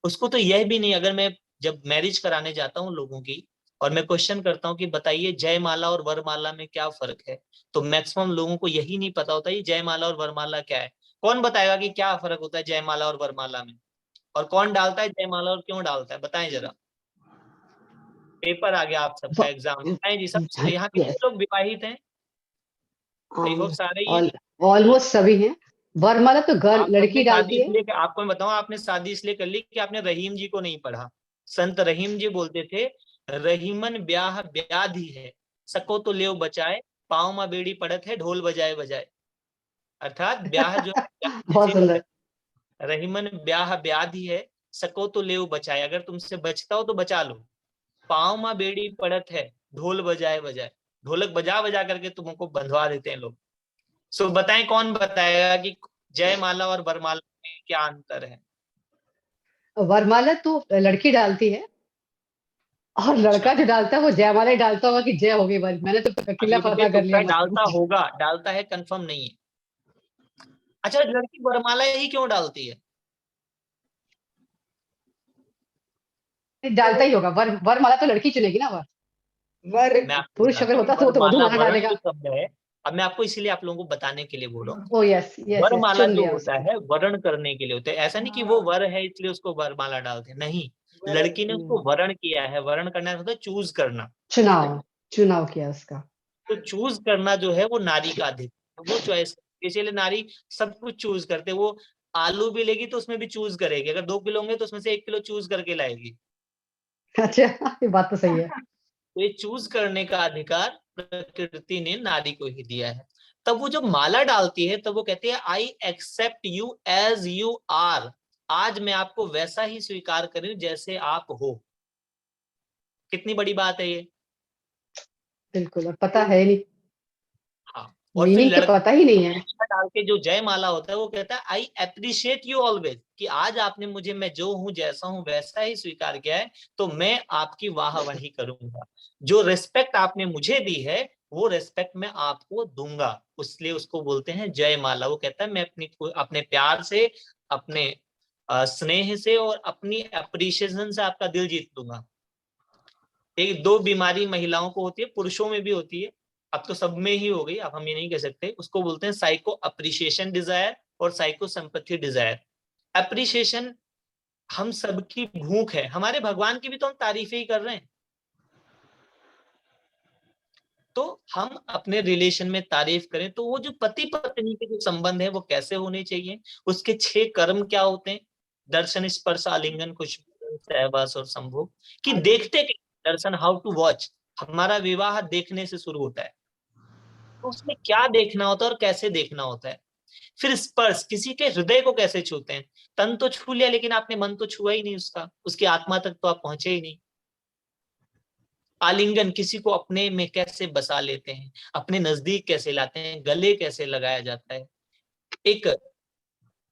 उसको तो यह भी नहीं, अगर मैं जब मैरिज कराने जाता हूँ लोगों की और मैं क्वेश्चन करता हूँ कि बताइए जयमाला और वरमाला में क्या फर्क है, तो मैक्सिमम लोगों को यही नहीं पता होता ये जयमाला और वरमाला क्या है। कौन बताएगा कि क्या फर्क होता है जयमाला और वरमाला में, और कौन डालता है जयमाला और क्यों डालता है? बताएं जरा। पेपर आ गया आप सबका, एग्जाम बताएं जी। सब यहाँ यस, कितने लोग विवाहित हैं? आई होप सारे ही हैं। ऑलमोस्ट सभी हैं। वरमाला तो गर्ल आप सबने लड़की शादी डालती है। इसलिए, आपको मैं बताऊं, आपने शादी इसलिए कर ली कि आपने रहीम जी को नहीं पढ़ा। संत रहीम जी बोलते थे, रहीमन ब्याह ब्याधि है, सको तो लेव बचाए, पाँव मा बेड़ी पड़त है, ढोल बजाए बजाए। अर्थात ब्याह जो बहुत सुंदर। रहीमन ब्याह ब्याधि है, सको तो लेव बचाए, अगर तुमसे बचता हो तो बचा लो। पाँव मा बेड़ी पड़त है, ढोल बजाए बजाए, ढोलक बजा बजा करके तुमको बंधवा देते हैं लोग। सो बताएं, कौन बताएगा कि जयमाला और वरमाला में क्या अंतर है? वरमाला तो लड़की डालती है, और अच्छा, लड़का जो डालता है वो जयमाला ही डालता होगा कि जय होगी बल। मैंने तो अकेला ये पता डिबेट कर उठता लिया है, मतलब। डालता होगा, डालता है कंफर्म नहीं है। अच्छा, लड़की वरमाला ही क्यों डालती है? डालता ही होगा। वरमाला तो लड़की चुनेगी ना। वर मैं आपको पुरुष बताता अगर हूँ, होता तो वो तो वरमाला वधूमाला वरण डालेगा। जो शब्द है, अब मैं आपको इसीलिए आप लोगों को बताने के लिए बोल रहा हूँ। ओ यस यस यस, वरमाला चुन जो लिया होता उसको। है वरण करने के लिए होता है, ऐसा नहीं कि वो वर है इसलिए उसको वरमाला डालते हैं, नहीं। लड़की ने उसको वरण किया है, वरण करना होता है चूज करना। चुनाव चुनाव किया उसका। तो चूज करना जो है वो नारी का अधिकार है, वो चॉइस। इसलिए नारी सब कुछ चूज करते, वो आलू भी लेगी तो उसमें भी चूज करेगी, अगर 2 किलो होंगे तो उसमें से 1 किलो चूज करके लाएगी। अच्छा, ये बात तो सही है। तो ये चूज करने का अधिकार प्रकृति ने नारी को ही दिया है। तब वो जब माला डालती है तब वो कहती है I accept you as you are, आज मैं आपको वैसा ही स्वीकार करूं जैसे आप हो। कितनी बड़ी बात है ये। बिल्कुल, और पता है नहीं, हाँ, और फिर मीनिंग तो लड़का पता ही नहीं है। डाल के जो जयमाला होता है वो कहता है आई अप्रिशिएट यू ऑलवेज, कि आज आपने मुझे, मैं जो हूं जैसा हूं वैसा ही स्वीकार किया है, तो मैं आपकी वाहवाही करूंगा। जो रिस्पेक्ट आपने मुझे दी है वो रिस्पेक्ट मैं आपको दूंगा, इसलिए उसको बोलते हैं जयमाला। वो कहता है मैं अपने प्यार से, अपने स्नेह से और अपनी अप्रिशिएशन से आपका दिल जीत लूंगा। एक 2 बीमारी महिलाओं को होती है, पुरुषों में भी होती है, अब तो सब में ही हो गई, अब हम ये नहीं कह सकते। उसको बोलते हैं साइको अप्रिशिएशन डिजायर और साइको सिंपैथी डिजायर। अप्रिशिएशन हम सबकी भूख है, हमारे भगवान की भी तो हम तारीफें ही कर रहे हैं। तो हम अपने रिलेशन में तारीफ करें, तो वो जो पति पत्नी के जो संबंध है वो कैसे होने चाहिए, उसके 6 कर्म क्या होते हैं, दर्शन, स्पर्श, आलिंगन, खुशबू, सहवास और संभोग, कि देखते के दर्शन, हाउ टू वॉच। हमारा विवाह देखने से शुरू होता है, तो उसमें क्या देखना होता है और कैसे देखना होता है। फिर स्पर्श, किसी के हृदय को कैसे छूते हैं। तन तो छू लिया लेकिन आपने मन तो छुआ ही नहीं उसका, उसकी आत्मा तक तो आप पहुंचे ही नहीं। आलिंगन, किसी को अपने में कैसे बसा लेते हैं, अपने नजदीक कैसे लाते हैं, गले कैसे लगाया जाता है। एक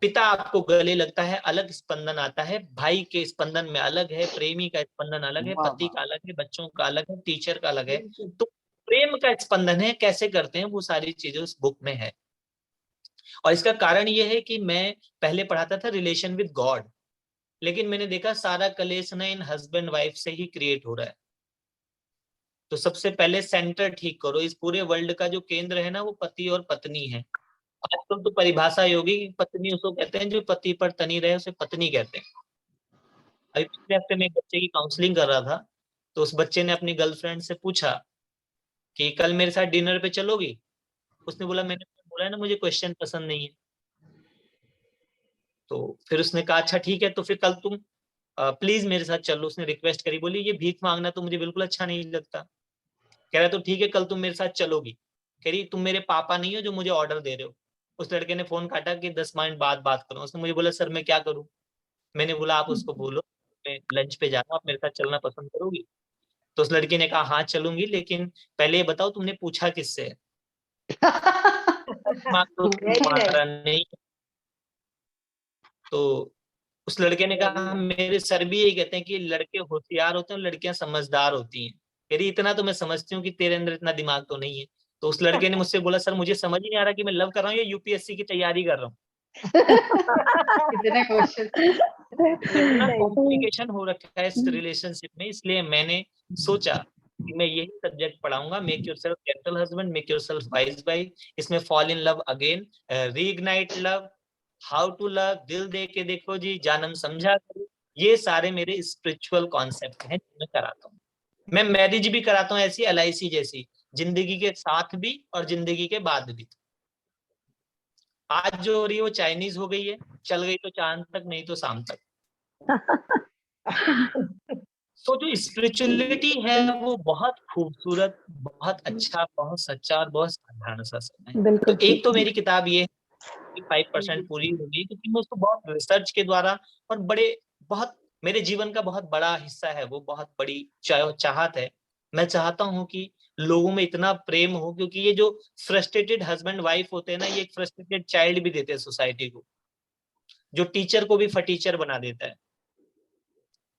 पिता आपको गले लगता है, अलग स्पंदन आता है, भाई के स्पंदन में अलग है, प्रेमी का स्पंदन अलग है, वाह पति वाह। का अलग है, बच्चों का अलग है, टीचर का अलग है। बिल्कुल। तो प्रेम का स्पंदन है, कैसे करते हैं, वो सारी चीजें उस बुक में है। और इसका कारण ये है कि मैं पहले पढ़ाता था रिलेशन विद गॉड, लेकिन मैंने देखा सारा कलेश ना इन हस्बैंड वाइफ से ही क्रिएट हो रहा है। तो सबसे पहले सेंटर ठीक करो। इस पूरे वर्ल्ड का जो केंद्र है ना, वो पति और पत्नी है। आजकल तो परिभाषा ही होगी कि पत्नी उसको कहते हैं जो पति पर तनी रहे, उसे पत्नी कहते हैं। अभी पिछले हफ्ते में एक बच्चे की काउंसलिंग कर रहा था, तो उस बच्चे ने अपनी गर्लफ्रेंड से पूछा कि कल मेरे साथ डिनर पे चलोगी। उसने बोला, मैंने बोला है ना मुझे क्वेश्चन पसंद नहीं है। तो फिर उसने कहा अच्छा ठीक है, तो फिर कल तुम प्लीज मेरे साथ चलो। उसने रिक्वेस्ट करी, बोली ये भीख मांगना तो मुझे बिल्कुल अच्छा नहीं लगता। कह रहा तो ठीक है, कल तुम मेरे साथ चलोगी। कह रही तुम मेरे पापा नहीं हो जो मुझे ऑर्डर दे रहे हो। उस लड़के ने फोन काटा कि 10 मिनट बाद बात करो। उसने मुझे बोला सर मैं क्या करूं। मैंने बोला आप उसको बोलो मैं लंच पे जा रहा हूँ, आप मेरे साथ चलना पसंद करोगी। तो उस लड़की ने कहा हाँ चलूंगी, लेकिन पहले ये बताओ तुमने पूछा किससे है। दिमाग तो वेरी नाइस। तुम्हारा नहीं। तो उस लड़के ने कहा मेरे सर भी यही कहते हैं कि लड़के होशियार होते हैं और लड़कियां समझदार होती हैं। तेरी इतना तो मैं समझती हूँ कि तेरे अंदर इतना दिमाग तो नहीं है। तो उस लड़के ने मुझसे बोला सर मुझे समझ ही नहीं आ रहा कि मैं लव कर रहा हूँ या यूपीएससी की तैयारी कर रहा हूँ। कितने क्वेश्चन। इतना नाइस। कॉम्प्लिकेशन हो रखा है इस रिलेशनशिप में, इसलिए मैंने सोचा कि मैं यही सब्जेक्ट पढ़ाऊंगा, make yourself capital husband, make yourself wise wife. इसमें fall in love again, reignite love, how to love, दिल दे के देखो जी, जानम समझा करो। ये सारे मेरे स्पिरिचुअल कॉन्सेप्ट हैं जो मैं कराता हूँ। मैं मैरिज भी कराता हूँ ऐसी एलआईसी जैसी, जिंदगी के साथ भी और जिंदगी के बाद भी। आज जो हो रही है वो चाइनीज हो गई है, चल गई तो चांद तक, नहीं तो शाम तक। तो जो स्पिरिचुअलिटी है वो बहुत खूबसूरत, बहुत अच्छा, बहुत सच्चा और बहुत साधारण सा सब है। तो बिल्कुल एक ठीक। तो मेरी किताब ये 5% पूरी हो गई, क्योंकि मैं उसको बहुत रिसर्च के द्वारा और बड़े बहुत मेरे जीवन का बहुत बड़ा हिस्सा है, वो बहुत बड़ी चाहत है। मैं चाहता हूँ कि लोगों में इतना प्रेम हो, क्योंकि ये जो फ्रस्ट्रेटेड हस्बैंड वाइफ होते हैं ना, ये एक फ्रस्ट्रेटेड चाइल्ड भी देते हैं सोसाइटी को, जो टीचर को भी फटीचर बना देता है।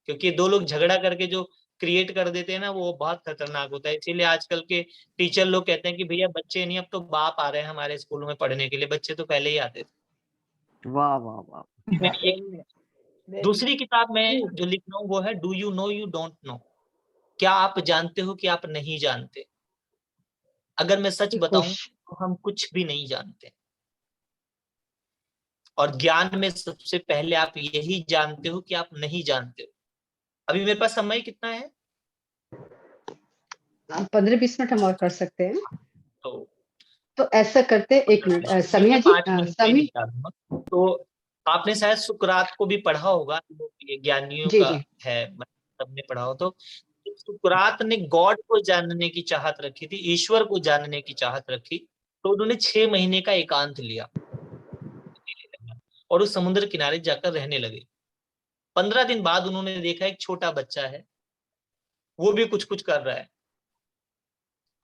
क्योंकि दो लोग झगड़ा करके जो क्रिएट कर देते हैं ना, वो बहुत खतरनाक होता है। इसीलिए आजकल के टीचर लोग कहते हैं कि भैया बच्चे नहीं, अब तो बाप आ रहे हैं हमारे स्कूलों में पढ़ने के लिए, बच्चे तो पहले ही आते थे। वाह वाह वाह। मेरी एक दूसरी किताब मैं जो लिख रहा हूँ वो है do you know you don't know. क्या आप जानते हो कि आप नहीं जानते। अगर मैं सच बताऊं खुश। तो हम कुछ भी नहीं जानते, और ज्ञान में सबसे पहले आप यही जानते हो कि आप नहीं जानते हो। अभी मेरे पास समय कितना है? 15-20 मिनट हम और कर सकते हैं। तो तो ऐसा करते हैं, 1 मिनट, समिया मैं जी, 5 मिनट में समी। निपटा दूंगा। तो आपने शायद सुकरात को भी पढ़ा होगा, जो ये ज्ञानियों जी का जी। है, सबने पढ़ा हो। तो सुकरात ने गॉड को जानने की चाहत रखी थी, ईश्वर को जानने की चाहत रखी, तो उन्होंने 6 महीने का एकांत लिया और उस समुद्र किनारे जाकर रहने लगे। 15 दिन बाद उन्होंने देखा एक छोटा बच्चा है, वो भी कुछ कुछ कर रहा है,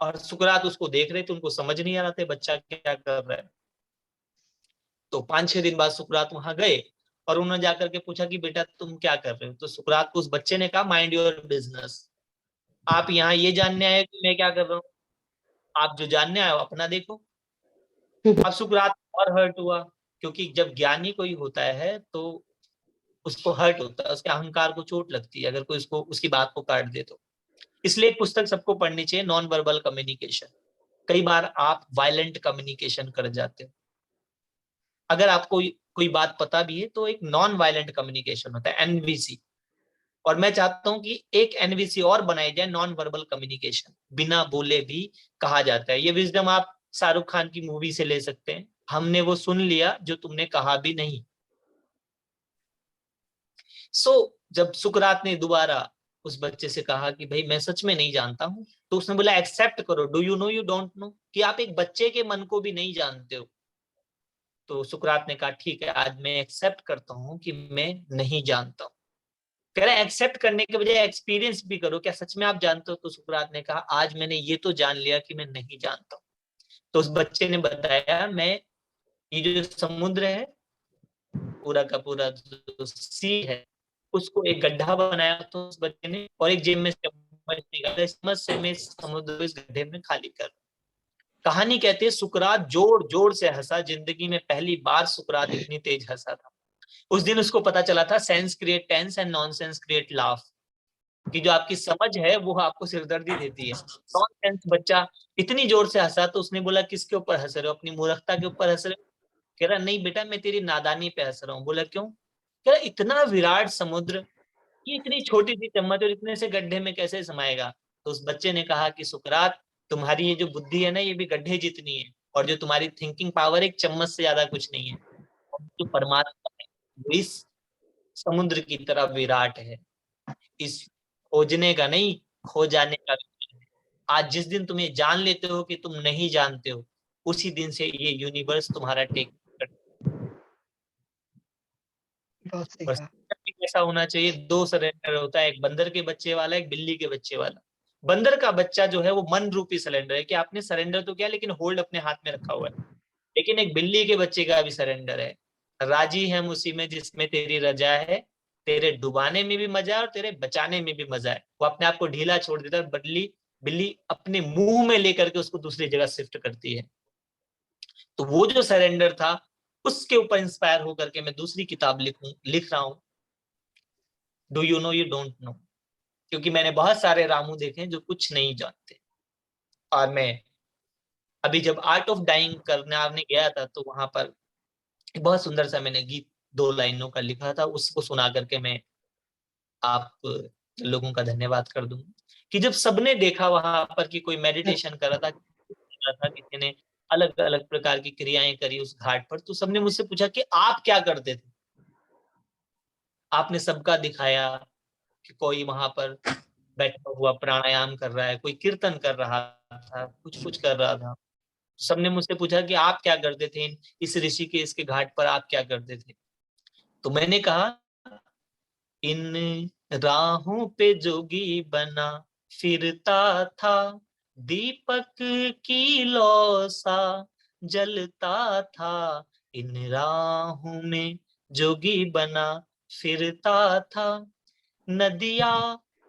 और सुकरात उसको देख रहे थे, उनको समझ नहीं आ रहा था बच्चा क्या कर रहा है। तो 5-6 दिन बाद सुकरात वहां गए और उन्होंने जाकर के पूछा कि बेटा तुम क्या कर रहे हो। तो सुकरात को उस बच्चे ने कहा माइंड योर बिजनेस। आप यहाँ ये जानने आए कि मैं क्या कर रहा हूँ, आप जो जानने आए हो अपना देखो। अब सुकरात और हर्ट हुआ, क्योंकि जब ज्ञानी कोई होता है तो उसको हर्ट होता है, उसके अहंकार को चोट लगती है अगर कोई उसको उसकी बात को काट दे तो। इसलिए एक पुस्तक सबको पढ़नी चाहिए, नॉन वर्बल कम्युनिकेशन। कई बार आप वायलेंट कम्युनिकेशन कर जाते हो। अगर आपको कोई बात पता भी है तो एक नॉन वायलेंट कम्युनिकेशन होता है, एनवीसी। और मैं चाहता हूं कि एक एनवीसी और बनाई जाए, नॉन वर्बल कम्युनिकेशन, बिना बोले भी कहा जाता है। ये विजडम आप शाहरुख खान की मूवी से ले सकते हैं, हमने वो सुन लिया जो तुमने कहा भी नहीं। जब सुकरात ने दोबारा उस बच्चे से कहा कि भाई मैं सच में नहीं जानता हूं, तो उसने बोला एक्सेप्ट करो, do you know you don't know, कि आप एक बच्चे के मन को भी नहीं जानते हो। तो सुकरात ने कहा ठीक है, आज मैं एक्सेप्ट करता हूं कि मैं नहीं जानता हूं। कह रहे एक्सेप्ट करने के बजाय एक्सपीरियंस भी करो, क्या सच में आप जानते हो? तो सुकरात ने कहा आज मैंने ये तो जान लिया कि मैं नहीं जानता हूं। तो उस बच्चे ने बताया, मैं ये जो समुद्र है पूरा का पूरा जो सी है, उसको एक गड्ढा बनाया तो उस बच्चे ने, और एक जेब में चम्मच निकाला, चम्मच से मैं समुद्र को इस गड्ढे में खाली कर। कहानी कहती है सुकरात जोर जोर से हंसा, जिंदगी में पहली बार सुकरात इतनी तेज हंसा था। उस दिन उसको पता चला था sense create tense and nonsense create laugh, कि जो आपकी समझ है वो आपको सिरदर्दी देती है। नॉनसेंस बच्चा इतनी जोर से हंसा तो उसने बोला किसके ऊपर हंस रहे हो? अपनी मूर्खता के ऊपर हंस रहे हो? कह रहा नहीं बेटा, मैं तेरी नादानी पे हंस रहा हूँ। बोला क्यों? कह रहा इतना विराट समुद्र, ये इतनी छोटी सी चम्मच और इतने से गड्ढे में कैसे समाएगा? तो उस बच्चे ने कहा कि सुकरात, तुम्हारी ये जो बुद्धि है ना, ये भी गड्ढे जितनी है, और जो तुम्हारी थिंकिंग पावर एक चम्मच से ज्यादा कुछ नहीं है। जो परमात्मा है वो इस समुद्र की तरह विराट है। इस खोजने का नहीं, खो जाने का विषय है। आज जिस दिन तुम ये जान लेते हो कि तुम नहीं जानते हो, उसी दिन से ये यूनिवर्स तुम्हारा टेक कर। बहुत सही और कहा। surrender कैसा होना चाहिए? दो सरेंडर होता है, एक बंदर के बच्चे वाला, एक बिल्ली के बच्चे वाला। बंदर का बच्चा जो है वो मन रूपी सरेंडर है, कि आपने सरेंडर तो किया लेकिन होल्ड अपने हाथ में रखा हुआ है। लेकिन एक बिल्ली के बच्चे का भी सरेंडर है, राजी हम उसी में जिसमें तेरी रजा है, तेरे डुबाने में भी मजा है और तेरे बचाने में भी मजा है। वो अपने आप को ढीला छोड़ देता है, बिल्ली बिल्ली अपने मुंह में लेकर के उसको दूसरी जगह शिफ्ट करती है। तो वो जो सरेंडर था, उसके ऊपर इंस्पायर होकर के मैं दूसरी किताब लिख रहा हूँ, do you know you don't know. क्योंकि मैंने बहुत सारे रामू देखे हैं जो कुछ नहीं जानते। और मैं अभी जब आर्ट ऑफ डाइंग करने गया था, तो वहां पर एक बहुत सुंदर सा मैंने गीत 2 लाइनों का लिखा था, उसको सुना करके मैं आप लोगों का धन्यवाद कर दूंगा। कि जब सबने देखा वहां पर कि कोई मेडिटेशन कर रहा था, किसी ने अलग अलग प्रकार की क्रियाएं करी उस घाट पर, तो सबने मुझसे पूछा कि आप क्या करते थे? आपने सबका दिखाया कि कोई वहां पर बैठा हुआ प्राणायाम कर रहा है, कोई कीर्तन कर रहा था, कुछ कुछ कर रहा था। सबने मुझसे पूछा कि आप क्या करते थे इस ऋषि के इसके घाट पर, आप क्या करते थे? तो मैंने कहा, इन राहों पे जोगी बना फिरता था, दीपक की लौ सा जलता था। इन राहों में जोगी बना फिरता था, नदिया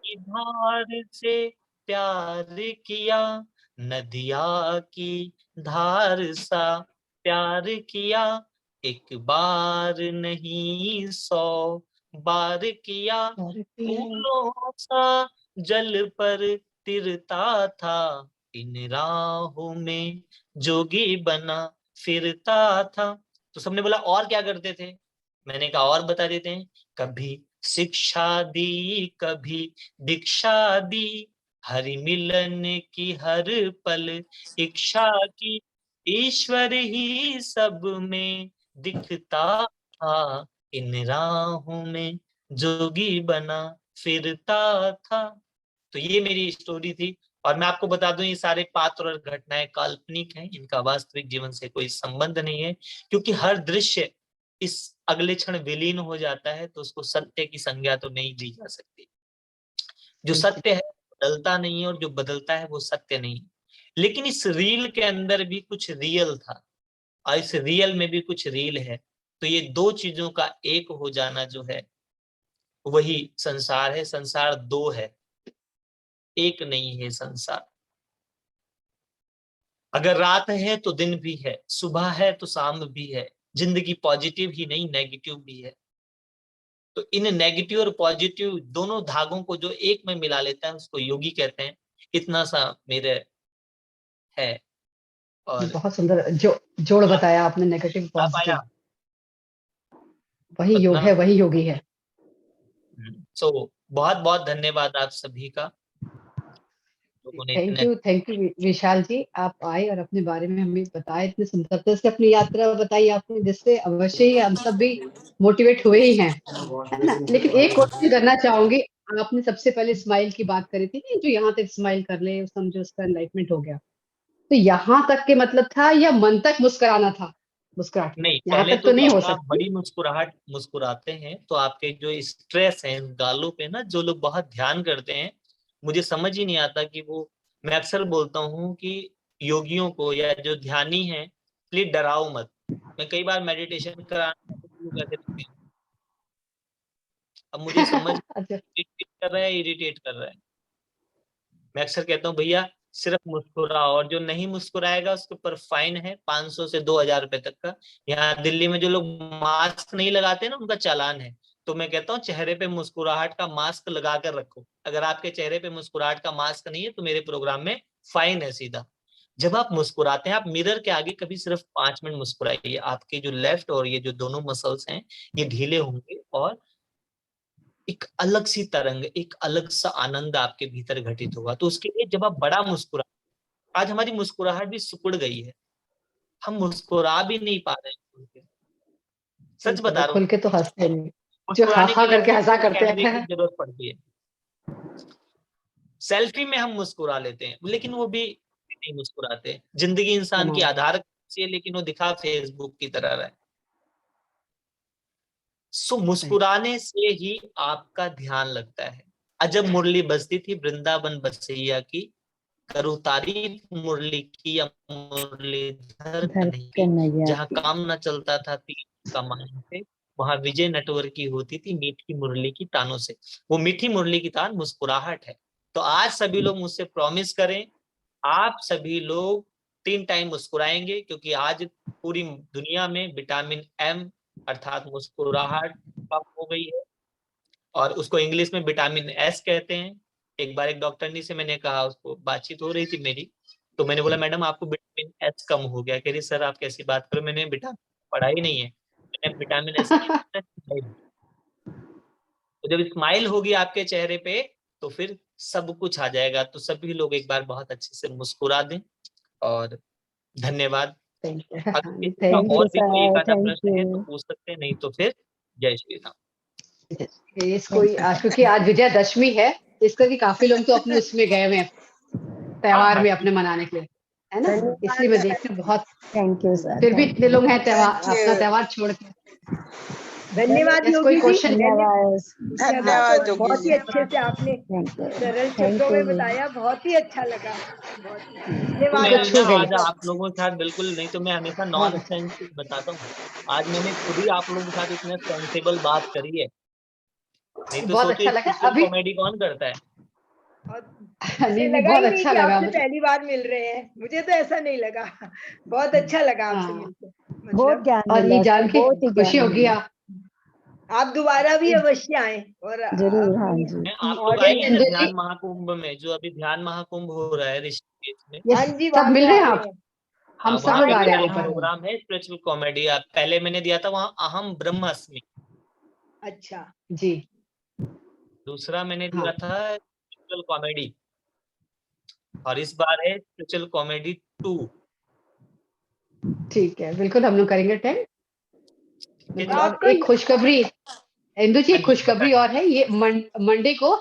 की धार से प्यार किया, नदिया की धार सा प्यार किया, एक बार नहीं 100 बार किया, फूलों सा जल पर तिरता था, इन राहों में जोगी बना फिरता था। तो सबने बोला और क्या करते थे? मैंने कहा और बता देते हैं, कभी शिक्षा दी कभी दीक्षा दी, हरि मिलन की हर पल इच्छा की, ईश्वर ही सब में दिखता था, इन राहों में जोगी बना फिरता था। तो ये मेरी स्टोरी थी। और मैं आपको बता दूं, ये सारे पात्र और घटनाएं काल्पनिक हैं, इनका वास्तविक जीवन से कोई संबंध नहीं है। क्योंकि हर दृश्य इस अगले क्षण विलीन हो जाता है, तो उसको सत्य की संज्ञा तो नहीं दी जा सकती। जो सत्य है बदलता नहीं है, और जो बदलता है वो सत्य नहीं। लेकिन इस रील के अंदर भी कुछ रियल था, और इस रियल में भी कुछ रील है। तो ये दो चीजों का एक हो जाना जो है, वही संसार है। संसार दो है, एक नहीं है संसार। अगर रात है तो दिन भी है, सुबह है तो शाम भी है। जिंदगी पॉजिटिव ही नहीं, नेगेटिव भी है। तो इन नेगेटिव और पॉजिटिव दोनों धागों को जो एक में मिला लेता है, उसको योगी कहते हैं। इतना सा मेरे है। और बहुत सुंदर जो जोड़ बताया आपने, नेगेटिव आप आया, पॉजिटिव। वही योग है, वही योगी है। सो बहुत बहुत धन्यवाद आप सभी का, लोगों ने थैंक यू विशाल जी, आप आए और अपने बारे में हमें बताए, इतने सुंदरता से अपनी यात्रा बताई आपने, जिससे अवश्य ही हम सब भी मोटिवेट हुए ही हैं, है ना। लेकिन एक क्वेश्चन करना चाहूंगी, आपने सबसे पहले स्माइल की बात करी थी ना, जो यहाँ तक स्माइल कर ले समझो उसका एनलाइटमेंट हो गया, तो यहाँ तक के मतलब था या मन तक मुस्कुराना था? मुस्कुराहट नहीं, यहाँ पहले तक तो तो नहीं जब हो आप सकती। बड़ी मुस्कुराहट मुस्कुराते हैं तो आपके जो स्ट्रेस है गालों पे ना, जो लोग बहुत ध्यान करते हैं, मुझे समझ ही नहीं आता कि वो, मैं अक्सर बोलता हूँ कि योगियों को या जो ध्यानी हैं, प्लीज डराओ मत। मैं कई बार मेडिटेशन कराना तो लोग ऐसे दिखते हैं, अब मुझे समझ अच्छा, इरिटेट कर रहा है, इरिटेट कर रहा है। मैं अक्सर कहता हूँ भैया सिर्फ मुस्कुराओ, और जो नहीं मुस्कुराएगा उसके ऊपर फाइन है 500 से 2000 रुपए तक का। यहाँ दिल्ली में जो लोग मास्क नहीं लगाते ना, उनका चालान है। तो मैं कहता हूँ चेहरे पे मुस्कुराहट का मास्क लगा कर रखो। अगर आपके चेहरे पे मुस्कुराहट का मास्क नहीं है तो मेरे प्रोग्राम में फाइन है सीधा। जब आप मुस्कुराते हैं, आप मिरर के आगे कभी सिर्फ 5 मिनट मुस्कुराइए, आपके जो लेफ्ट और ये जो दोनों मसल्स हैं ये ढीले होंगे, और एक अलग सी तरंग, एक अलग सा आनंद आपके भीतर घटित होगा। तो उसके लिए जब आप बड़ा मुस्कुरा, आज हमारी मुस्कुराहट भी सिकुड़ गई है, हम मुस्कुरा भी नहीं पा रहे हैं खुल के। सच ठीक है, वो बता रहा हूँ, खुल के तो हंसते नहीं, जो हा मुस्कुराने हा के लिए करके हमें हंसा खुद करते कैमरे की हैं। जरूरत पड़ती है। सेल्फी में हम मुस्कुरा लेते हैं, लेकिन वो भी नहीं मुस्कुराते। जिंदगी इंसान की कमाल। आधार से, लेकिन वो दिखा फेसबुक की तरह रहा है। सो सही। मुस्कुराने से ही आपका ध्यान लगता है। अजब मुरली बजती थी वृंदावन बसैया की, करूँ तारीफ मुरली की या मुरलीधर कन्हैया की, कन्हैया जहाँ की। काम न चलता था तीर कमान से, वहां विजय नटवर की होती थी मीठी मुरली की तानों से। वो मीठी मुरली की तान मुस्कुराहट है। तो आज सभी लोग मुझसे प्रॉमिस करें, आप सभी लोग 3 टाइम मुस्कुराएंगे, क्योंकि आज पूरी दुनिया में विटामिन एम अर्थात मुस्कुराहट कम हो गई है, और उसको इंग्लिश में विटामिन एस कहते हैं। एक बार एक डॉक्टरनी से मैंने कहा, उसको बातचीत हो रही थी मेरी, तो मैंने बोला मैडम आपको विटामिन एस कम हो गया। कह रही सर आप कैसी बात करो, मैंने विटामिन पढ़ा ही नहीं है। मैंने विटामिन एस की तो जब स्माइल होगी आपके चेहरे पे तो फिर सब कुछ आ जाएगा। तो सभी लोग एक बार बहुत अच्छे से मुस्कुरा दें, और धन्यवाद। Thank you. अगर किसी का थैंक थैंक यू। यू और भी कोई एक सर, आधा थैंक प्रश्न है तो यू। पूछ सकते हैं, नहीं तो फिर जय श्री राम। इसको आज, क्योंकि आज विजयादशमी है, इसका भी काफी लोग तो अपने उसमें गए हुए हैं, हाँ त्योहार हाँ, में अपने मनाने के लिए, है ना। इसलिए धन्यवाद मैं सर, देखती हूँ बहुत, थैंक यू सर, फिर भी थैंक इतने यू। लोग हैं त्योहार, थैंक अपना यू। त्योहार छोड़ के। धन्यवाद यस, कोई योगी जी, क्वेश्चन? धन्यवाद। धन्यवाद योगी बहुत ही जी। अच्छे से आपने थैंक यू, सरल थैंक शब्दों में यू। बताया, बहुत ही अच्छा लगा। बहुत तो धन्यवाद दिल को मैं ना छू आपका गई। आज बहुत। आप लोगों के साथ बिल्कुल नहीं, तो मैं हमेशा बहुत नॉन अच्छा। सेंस बताता हूँ। आज मैंने खुद ही आप लोगों के साथ इतने सेंसेबल बात करी है, नहीं तो बहुत अच्छा सोचिए लगा स्पिरिचुअल अभी। कॉमेडी कौन करता है। और नहीं मुझे नहीं, लगा बहुत ही नहीं अच्छा कि लगा आपसे मुझे। पहली बार मिल रहे हैं, मुझे तो ऐसा नहीं लगा। बहुत अच्छा लगा आपसे हाँ, मिलकर। बहुत मतलब ज्ञान और ये मिला सर, जान के बहुत ही खुशी ज्ञान होगी मिला। आप दोबारा भी ये अवश्य आए और जरूर, हाँ अपनी जी। आप लोग आएंगे ना ऑडियंस। इंदु जी, ध्यान महाकुंभ में, जो अभी ध्यान महाकुंभ हो रहा है ऋषिकेश में। ये हाँ जी, सब वहां मिल पे रहे आ हैं रहे आप? हैं। हम हाँ, सब वहां लोग पे आ भी रहे हैं मेरा वहां पर। प्रोग्राम है स्पिरिचुअल कॉमेडी। पहले मैंने दिया था वहां अहम ब्रह्मास्मि, अच्छा, जी। दूसरा मैंने दिया हाँ, था स्पिरिचुअल कॉमेडी, और इस बार है स्पिरिचुअल कॉमेडी 2। ठीक है, बिल्कुल हम लोग करेंगे अटेंड, के तो बिल्कुल। जो और आपका एक खुशखबरी, इंदु जी, हाँ एक जी खुशखबरी बताइए। और है, ये मंडे को,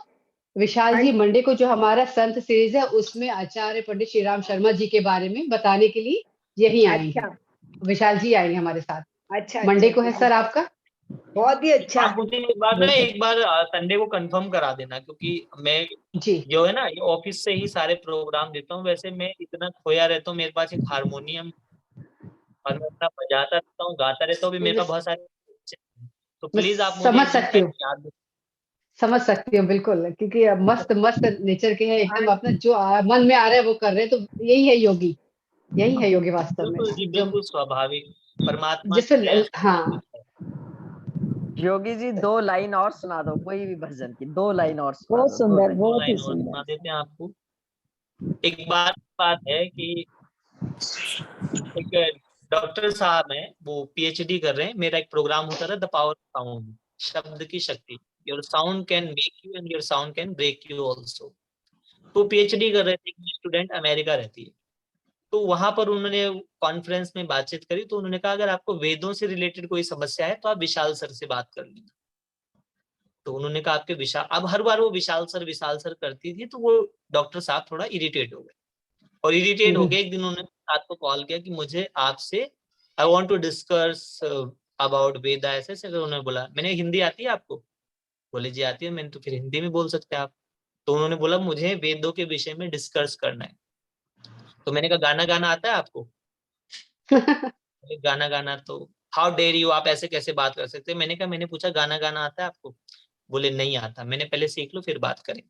विशाल हाँ जी, जी, मंडे को जो हमारा संत सीरीज है उसमें आचार्य पंडित श्री राम शर्मा जी के बारे में बताने के लिए यही आएंगे। अच्छा विशाल जी आएंगे हमारे साथ। अच्छा अच्छा मंडे को है अच्छा, सर आपका? बहुत ही अच्छा। आप मुझे एक बार संडे को कंफर्म करा देना, क्योंकि मैं जी। जो है ना ये ऑफिस से ही सारे प्रोग्राम देता हूँ। वैसे मैं इतना खोया रहता हूँ, मेरे पास एक हारमोनियम, और मैं अपना बजाता रहता हूँ, गाता रहता हूँ भी, मेरे मुझे पास बहुत सारे बच्चे हैं। तो मैं प्लीज आप मुझे समझ एक दिन सकती हूँ, पहले याद दें। समझ सकती हूँ बिल्कुल, क्योंकि अब मस्त मस्त नेचर के हैं हाँ एकदम, अपना जो मन में आ रहा है वो कर रहे हैं, तो यही है योगी, यही है योगी वास्तव में, बिल्कुल जी, जो बिल्कुल स्वाभाविक, परमात्मा की जिसमें दया से सब हाँ। कुछ है। योगी जी 2 लाइन और सुना दो, कोई भी भजन की 2 लाइन और सुना बहुत दो, 2 सुंदर, लाइन। दो बहुत ही लाइन और सुंदर। सुना देते हैं आपको। एक बात है कि एक डॉक्टर साहब हैं, वो पीएचडी कर रहे हैं। मेरा एक प्रोग्राम होता था, द पावर ऑफ साउंड, शब्द की शक्ति। Your sound can make you and your sound can break you also. तो पीएचडी कर रहे थे, स्टूडेंट अमेरिका रहती है। तो वहां पर उन्होंने कॉन्फ्रेंस में बातचीत करी, तो उन्होंने कहा अगर आपको वेदों से रिलेटेड कोई समस्या है तो आप विशाल सर से बात कर लीजिए। तो उन्होंने कहा आपके विशाल, अब हर बार वो विशाल सर करती थी, तो वो डॉक्टर साहब थोड़ा इरिटेट हो गए। और इरिटेट हो गए, एक दिन उन्होंने रात को कॉल किया कि मुझे आपसे I want to discuss about Veda, ऐसे ऐसे उन्होंने बोला। मैंने, हिंदी आती है आपको? बोले जी आती है। मैंने, तो फिर हिंदी में बोल सकते हैं आप। तो उन्होंने बोला मुझे वेदों के विषय में डिस्कस करना है। तो मैंने कहा गाना गाना आता है आपको? बोले, गाना गाना तो हाउ डेयर यू, आप ऐसे कैसे बात कर सकते हैं? मैंने कहा, मैंने पूछा गाना गाना आता है आपको? बोले नहीं आता। मैंने, पहले सीख लो फिर बात करें।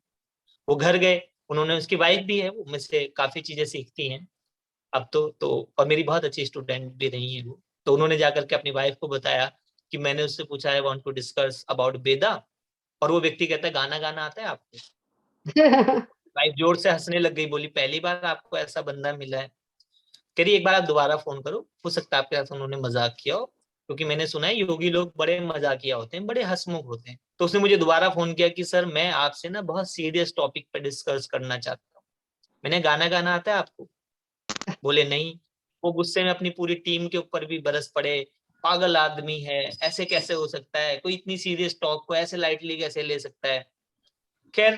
वो घर गए, उन्होंने, उसकी वाइफ भी है, वो मुझसे काफी चीजें सीखती हैं अब तो और मेरी बहुत अच्छी स्टूडेंट भी रही है वो। तो उन्होंने जाकर के अपनी वाइफ को बताया कि मैंने उससे पूछा है वांट टू डिस्कस अबाउट वेदा, और वो व्यक्ति कहता है गाना गाना आता है आपको? वाइफ जोर से हंसने लग गई, बोली पहली बार आपको ऐसा बंदा मिला है। कह रही एक बार आप दोबारा फोन करो, हो सकता है आपके साथ उन्होंने मजाक किया हो, क्योंकि मैंने सुना है योगी लोग बड़े मजाकिया होते हैं, बड़े हंसमुख होते हैं। तो उसने मुझे दोबारा फोन किया कि सर मैं आपसे ना बहुत सीरियस टॉपिक पर डिस्कस करना चाहता हूँ। मैंने, गाना गाना आता है आपको? बोले नहीं। वो गुस्से में अपनी पूरी टीम के ऊपर भी बरस पड़े, पागल आदमी है, ऐसे कैसे हो सकता है, कोई इतनी सीरियस टॉक को ऐसे लाइटली कैसे ले सकता है। खैर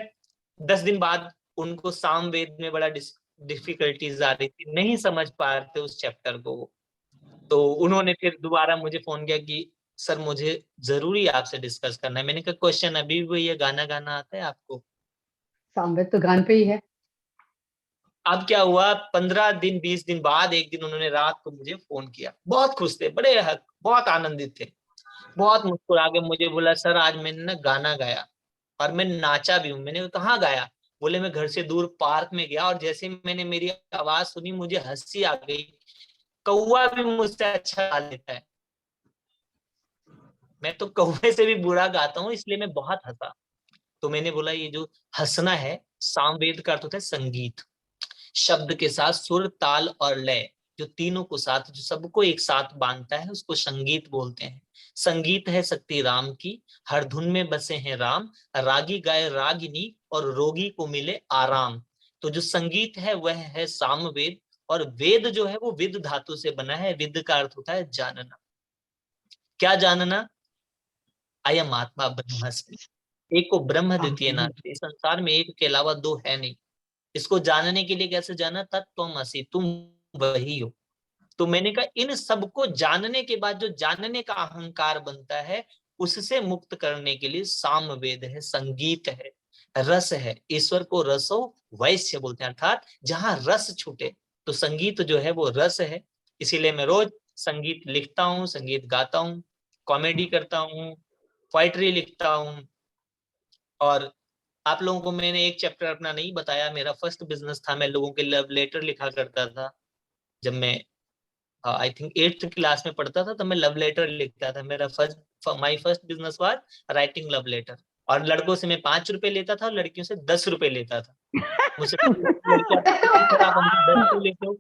10 दिन बाद उनको सामवेद में बड़ा डिफिकल्टीज आ रही थी, नहीं समझ पा रहे थे उस चैप्टर को। तो उन्होंने फिर दोबारा मुझे फोन किया कि सर मुझे जरूरी आपसे डिस्कस करना है। मैंने कहा क्वेश्चन अभी भी ये गाना गाना आता है आपको? सामवेद तो गान पे ही है। अब क्या हुआ, 15 दिन 20 दिन बाद एक दिन उन्होंने रात को मुझे फोन किया, बहुत खुश थे, बड़े बहुत आनंदित थे, बहुत मुस्कुरा के मुझे बोला सर आज मैंने ना गाना गाया और मैं नाचा भी हूँ। मैंने कहाँ गाया? बोले मैं घर से दूर पार्क में गया और जैसे मैंने मेरी आवाज सुनी मुझे हंसी आ गई, कौवा भी मुझसे अच्छा गा लेता है, मैं तो कौवे से भी बुरा गाता हूँ, इसलिए मैं बहुत हंसा। तो मैंने बोला ये जो हंसना है, सामवेद का अर्थ होता है संगीत, शब्द के साथ सुर ताल और लय, जो तीनों को साथ, जो सबको एक साथ बांधता है उसको संगीत बोलते हैं। संगीत है शक्ति राम की, हर धुन में बसे हैं राम, रागी गाए रागिनी और रोगी को मिले आराम। तो जो संगीत है वह है सामवेद। और वेद जो है वो विद धातु से बना है, विद का अर्थ होता है जानना। क्या जानना? अयम आत्मा ब्रह्मस्मि, एक को ब्रह्म द्वितीय नास्ति, इस संसार में एक के अलावा दो है नहीं। इसको जानने के लिए कैसे जाना? तत्त्वमसि, तुम वही हो। तो मैंने कहा इन सबको जानने के बाद जो जानने का अहंकार बनता है, उससे मुक्त करने के लिए सामवेद है, संगीत है, रस है। ईश्वर को रसो वैश्य बोलते हैं, अर्थात जहां रस छूटे, तो संगीत जो है वो रस है। इसीलिए मैं रोज संगीत लिखता हूँ, संगीत गाता हूँ, कॉमेडी करता हूँ, पोइट्री लिखता हूँ। और आप लोगों को मैंने एक चैप्टर अपना नहीं बताया, मेरा फर्स्ट बिजनेस था, मैं लोगों के लव लेटर लिखा करता था। जब मैं आई थिंक 8th क्लास में पढ़ता था, तो मैं लव लेटर लिखता था। मेरा my first business was writing love letter. और लड़कों से मैं 5 रुपए लेता था और लड़कियों से 10 रुपए लेता था। मुझसे लड़कियां पूछती थी सर आप हमसे 10 क्यों लेते हो?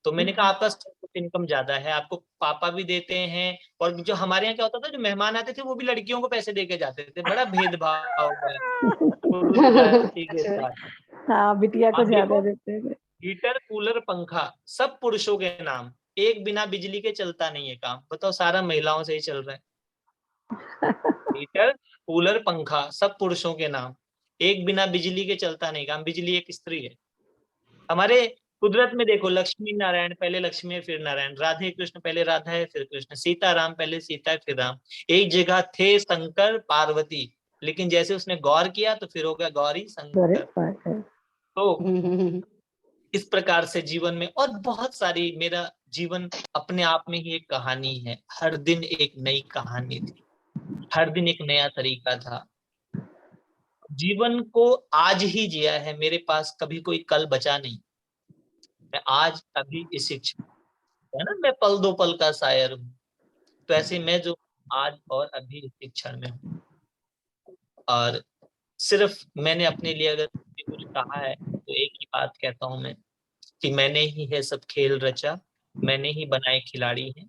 तो मैंने कहा आपका इनकम ज्यादा है, आपको पापा भी देते हैं, और जो हमारे यहाँ क्या होता था, जो मेहमान आते थे वो भी लड़कियों को पैसे दे के जाते थे, बड़ा भेदभाव है पुरुष जाति के अच्छा। साथ। हाँ बिटिया को आप ज्यादा देखो, देते थे। हीटर कूलर पंखा सब पुरुषों के नाम, एक बिना बिजली के चलता नहीं है काम। बताओ, सारा महिलाओं से ही चल रहा है। हीटर कूलर पंखा सब पुरुषों के नाम, एक बिना बिजली के चलता नहीं काम। बिजली एक स्त्री है। हमारे कुदरत में देखो, लक्ष्मी नारायण पहले लक्ष्मी है फिर नारायण, राधे कृष्ण पहले राधा है फिर कृष्ण, सीता राम पहले सीता है फिर राम। एक जगह थे शंकर पार्वती, लेकिन जैसे उसने गौर किया तो फिर हो गया गौरी अरे शंकर। बाप रे। तो इस प्रकार से जीवन में और बहुत सारी, मेरा जीवन अपने आप में ही एक कहानी है, हर दिन एक नई कहानी थी, हर दिन एक नया तरीका था। जीवन को आज ही जिया है, मेरे पास कभी कोई कल बचा नहीं। मैं आज अभी इस शिक्षा, है ना, मैं पल दो पल का शायर हूँ। तो ऐसे मैं जो आज और अभी इस शिक्षण में हूँ। और सिर्फ मैंने अपने लिए अगर कुछ कहा है तो एक ही बात कहता हूँ मैं, कि मैंने ही है सब खेल रचा, मैंने ही बनाए खिलाड़ी हैं,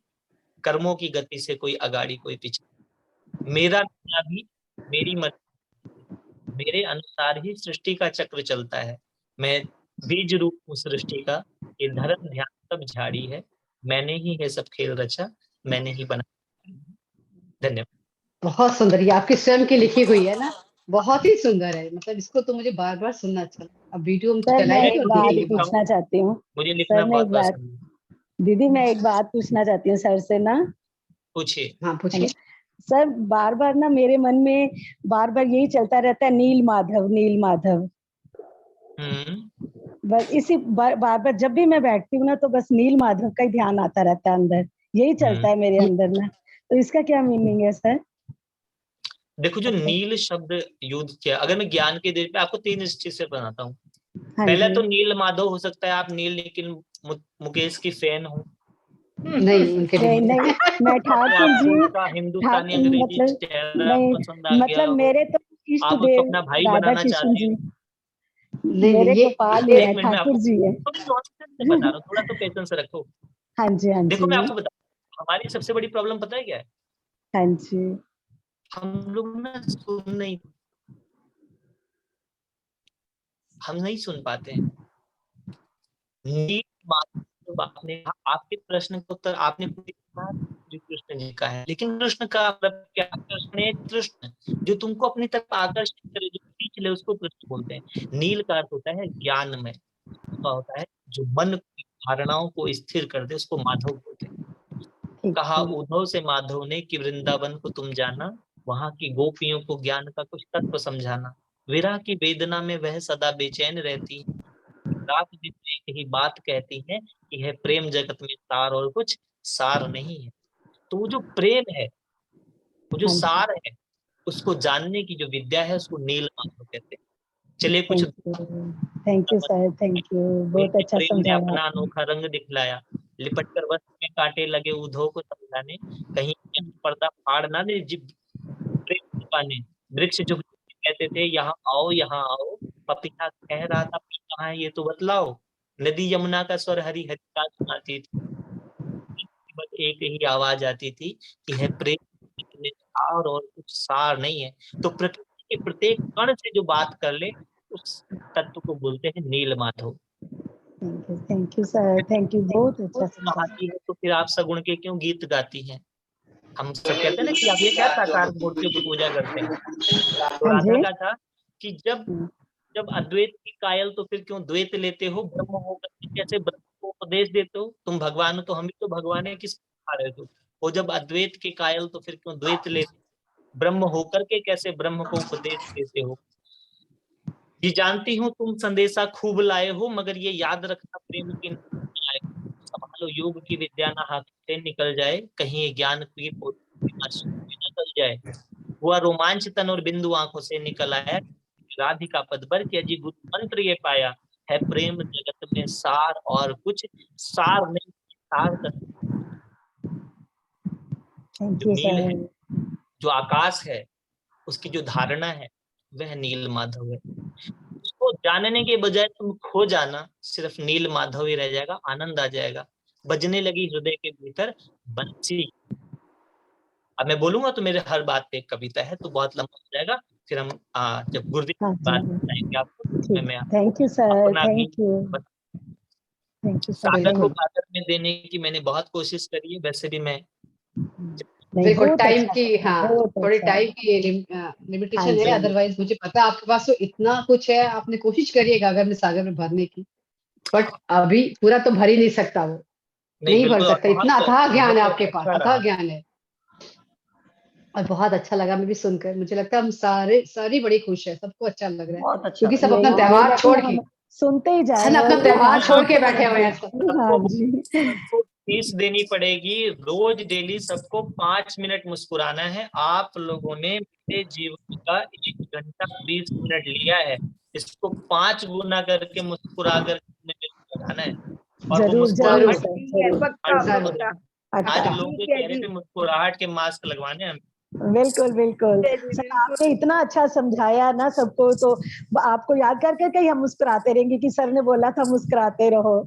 कर्मों की गति से कोई अगाड़ी कोई पीछे। मेरा मिलना भी मेरी मर्जी, मेरे अनुसार ही सृष्टि का चक्र चलता है। मैं बीज रूप हूँ सृष्टि का, ये धर्म ध्यान सब झाड़ी है। मैंने ही है सब खेल रचा, मैंने ही बनाया। धन्यवाद। बहुत सुंदर, ये आपकी स्वयं की लिखी हुई है ना, बहुत ही सुंदर है। मतलब इसको तो मुझे बार बार सुनना अच्छा। अब वीडियो हम सर मैं चलाएंगे एक और बात देखेंगे बहुत। पूछना चाहती हूँ। मुझे लिखना सर मैं बहुत एक बात, पसंद है। दीदी मैं एक बात पूछना चाहती हूँ सर से ना। पूछिए। हाँ पूछिए। सर बार बार ना मेरे मन में बार बार यही चलता रहता है, नील माधव नील माधव। बस इसी बार बार जब भी मैं बैठती हूँ ना तो बस नील माधव का ही ध्यान आता रहता है अंदर, यही चलता है मेरे अंदर ना। तो इसका क्या मीनिंग है सर? देखो, जो नील शब्द यूज किया, अगर मैं ज्ञान के देश पे आपको 3 चीज से बनाता हूँ। हाँ पहला जी। तो नील माधव हो सकता है, आप नील निखिल मुकेश की फैन हो। नहीं उनके नहीं नहीं नहीं, मैं तो ठाकुर आपको जी, उनका हिंदुस्तानी ठाकुर अंग्रेजी मतलब चेहरा नहीं, पसंद आ गया मतलब हो, मेरे तो इष्ट आप उसको देव अपना भाई राधा बनाना कृष्ण चाहते जी, हो। नहीं मेरे ये गोपाल ही है, एक मिनट में ठाकुर आपको जी है। थोड़ी नॉनसेंस से बता रहा हूँ, थोड़ा तो पेशेंस रखो। हाँ जी हाँ देखो मैं जी आपको बता, हमारी सबसे बड़ी प्रॉब्लम पता है क्या है? हाँ जी। हम लोग ना हम नहीं सुन पाते हैं। नील माधव, आपने आपके प्रश्न का उत्तर आपने खुद ही कहा, जो कृष्ण जी का है। लेकिन कृष्ण का मतलब क्या? कृष्ण है कृष्ण, जो तुमको अपनी तरफ आकर्षित करे, जो खींच ले, उसको कृष्ण बोलते हैं। नील का अर्थ होता है ज्ञानमय, उसका होता है जो मन की धारणाओं को स्थिर कर दे, उसको माधव बोलते हैं। ठीक कहा है। उद्धव से माधव ने कि वृंदावन को तुम जाना, वहां की गोपियों को ज्ञान का कुछ तत्व समझाना। विरह की वेदना में वह सदा बेचैन रहती, रात दिन एक ही बात कहती है कि है प्रेम जगत में सार और कुछ सार नहीं है। तो वो जो प्रेम है, वो जो हाँ जी, सार है, उसको जानने की जो विद्या है, उसको नील माधव कहते हैं। चलिए कुछ thank you sir, thank you, बहुत उनके अच्छा प्रेम ने समझाया अपना आपने। अनोखा रंग दिखलाया, लिपट कर वस्त्र में कांटे लगे उद्धव को समझाने, कहीं क्या पर्दा फाड़ ना दे जिब प्रेम के पाने। वृक्ष जो कहते थे यहाँ आओ यहाँ आओ, पपीता कह रहा था "पी कहाँ है ये तो बतलाओ"। नदी यमुना का स्वर हरि हरि का सुनाती थी, बस एक ही आवाज आती थी कि है प्रेम में सार और कुछ सार नहीं है। तो प्रकृति के प्रत्येक कण से जो बात कर ले, उस तत्व को बोलते हैं Neel Madhav. Thank you sir, thank you, बहुत अच्छा समझाया। कहाती है तो फिर आप सगुण के क्यों गीत गाती हैं? हम सब कहते हैं ना कि आप ये क्या साकार मूर्तियों की पूजा करते हैं। तो हाँ राधा जी। का था कि जब जब अद्वैत की कायल तो फिर क्यों द्वैत लेते हो, ब्रह्म होकर के कैसे ब्रह्म को उपदेश देते हो? तुम भगवान हो तो हम भी तो भगवान है, किस खा रहे हो? वो जब अद्वैत के कायल तो फिर क्यों द्वैत लेते, ब्रह्म होकर के कैसे ब्रह्म को उपदेश देते हो? ये जानती हूँ तुम संदेशा खूब लाए हो, मगर ये याद रखना प्रेम की आए। संभालो योग की विद्या ना हाथ से निकल जाए, कहीं ये ज्ञान की पोथी ना चल जाए। हुआ रोमांच तन और बिंदु आंखों से निकल आया, राधिका पद पर कि अजी गुरु मंत्र ये पाया, है प्रेम जगत में सार और कुछ सार नहीं, सार का थैंक जो यू नील है, सर। जो आकाश है, उसकी जो धारणा है, वह नील माधव है। उसको जानने के बजाय तुम खो जाना, सिर्फ नील माधव ही रह जाएगा, आनंद आ जाएगा। बजने लगी हृदय के भीतर बंसी। अब मैं बोलूंगा तो मेरे हर बात पे एक कविता है, तो बहुत लंबा हो जाएगा। फिर हम जब गुरुदेव हाँ की जी बात बताएंगे आपको, तो उसमें ठीक, मैं थैंक यू आपको सर, अपना भी थैंक यू सर, सागर को बिल्कुल थैंक सागर में देने की मैंने बहुत कोशिश करी है। वैसे भी मैं नहीं, बिल्कुल बहुत टाइम अच्छा की, सर, हाँ बहुत थोड़ी अच्छा। टाइम की हाँ लिमिटेशन है। जी अदरवाइज मुझे पता है आपके पास तो इतना कुछ है, आपने कोशिश करिएगा अगर में सागर में भरने की, बट अभी पूरा तो भर ही नहीं सकता वो, नहीं नहीं भर बिल्कुल, और सकता। इतना बहुत अथाह ज्ञान है बहुत आपके पास, अच्छा अथाह रहा। ज्ञान है। और बहुत अच्छा लगा मुझे भी सुनकर, मुझे लगता है हम सारे सारी बड़ी खुश है, सबको अच्छा लग रहा है, बहुत अच्छा क्योंकि लगा। सब अपना यही त्योहार लगता छोड़ है, के, हम सुनते ही है जाए ना, अपना और त्योहार छोड़ के आनंद बैठे हुए हैं सब। से। हाँ सबको जी। सबको फीस देनी पड़ेगी रोज, डेली सबको 5 मिनट मुस्कुराना है। आप लोगों ने मेरे जीवन का 1 घंटा 20 मिनट लिया है, इसको 5 गुना करके मुस्कुरा कर मुस्कुराना है। और वो जरूर जरूर जरूर मुस्कुराहट, सर, ठीक है, जरूर। पक्का जरूर। पक्का। आज अच्छा, लोगों के ठीक है चेहरे जी। पे मुस्कुराहट के मास्क लगवाने हैं। बिल्कुल बिल्कुल ठीक है जी, सर, आपने बिल्कुल। इतना अच्छा समझाया ना सबको, तो आपको याद करके ही हम मुस्कुराते रहेंगे कि सर ने बोला था मुस्कुराते रहो।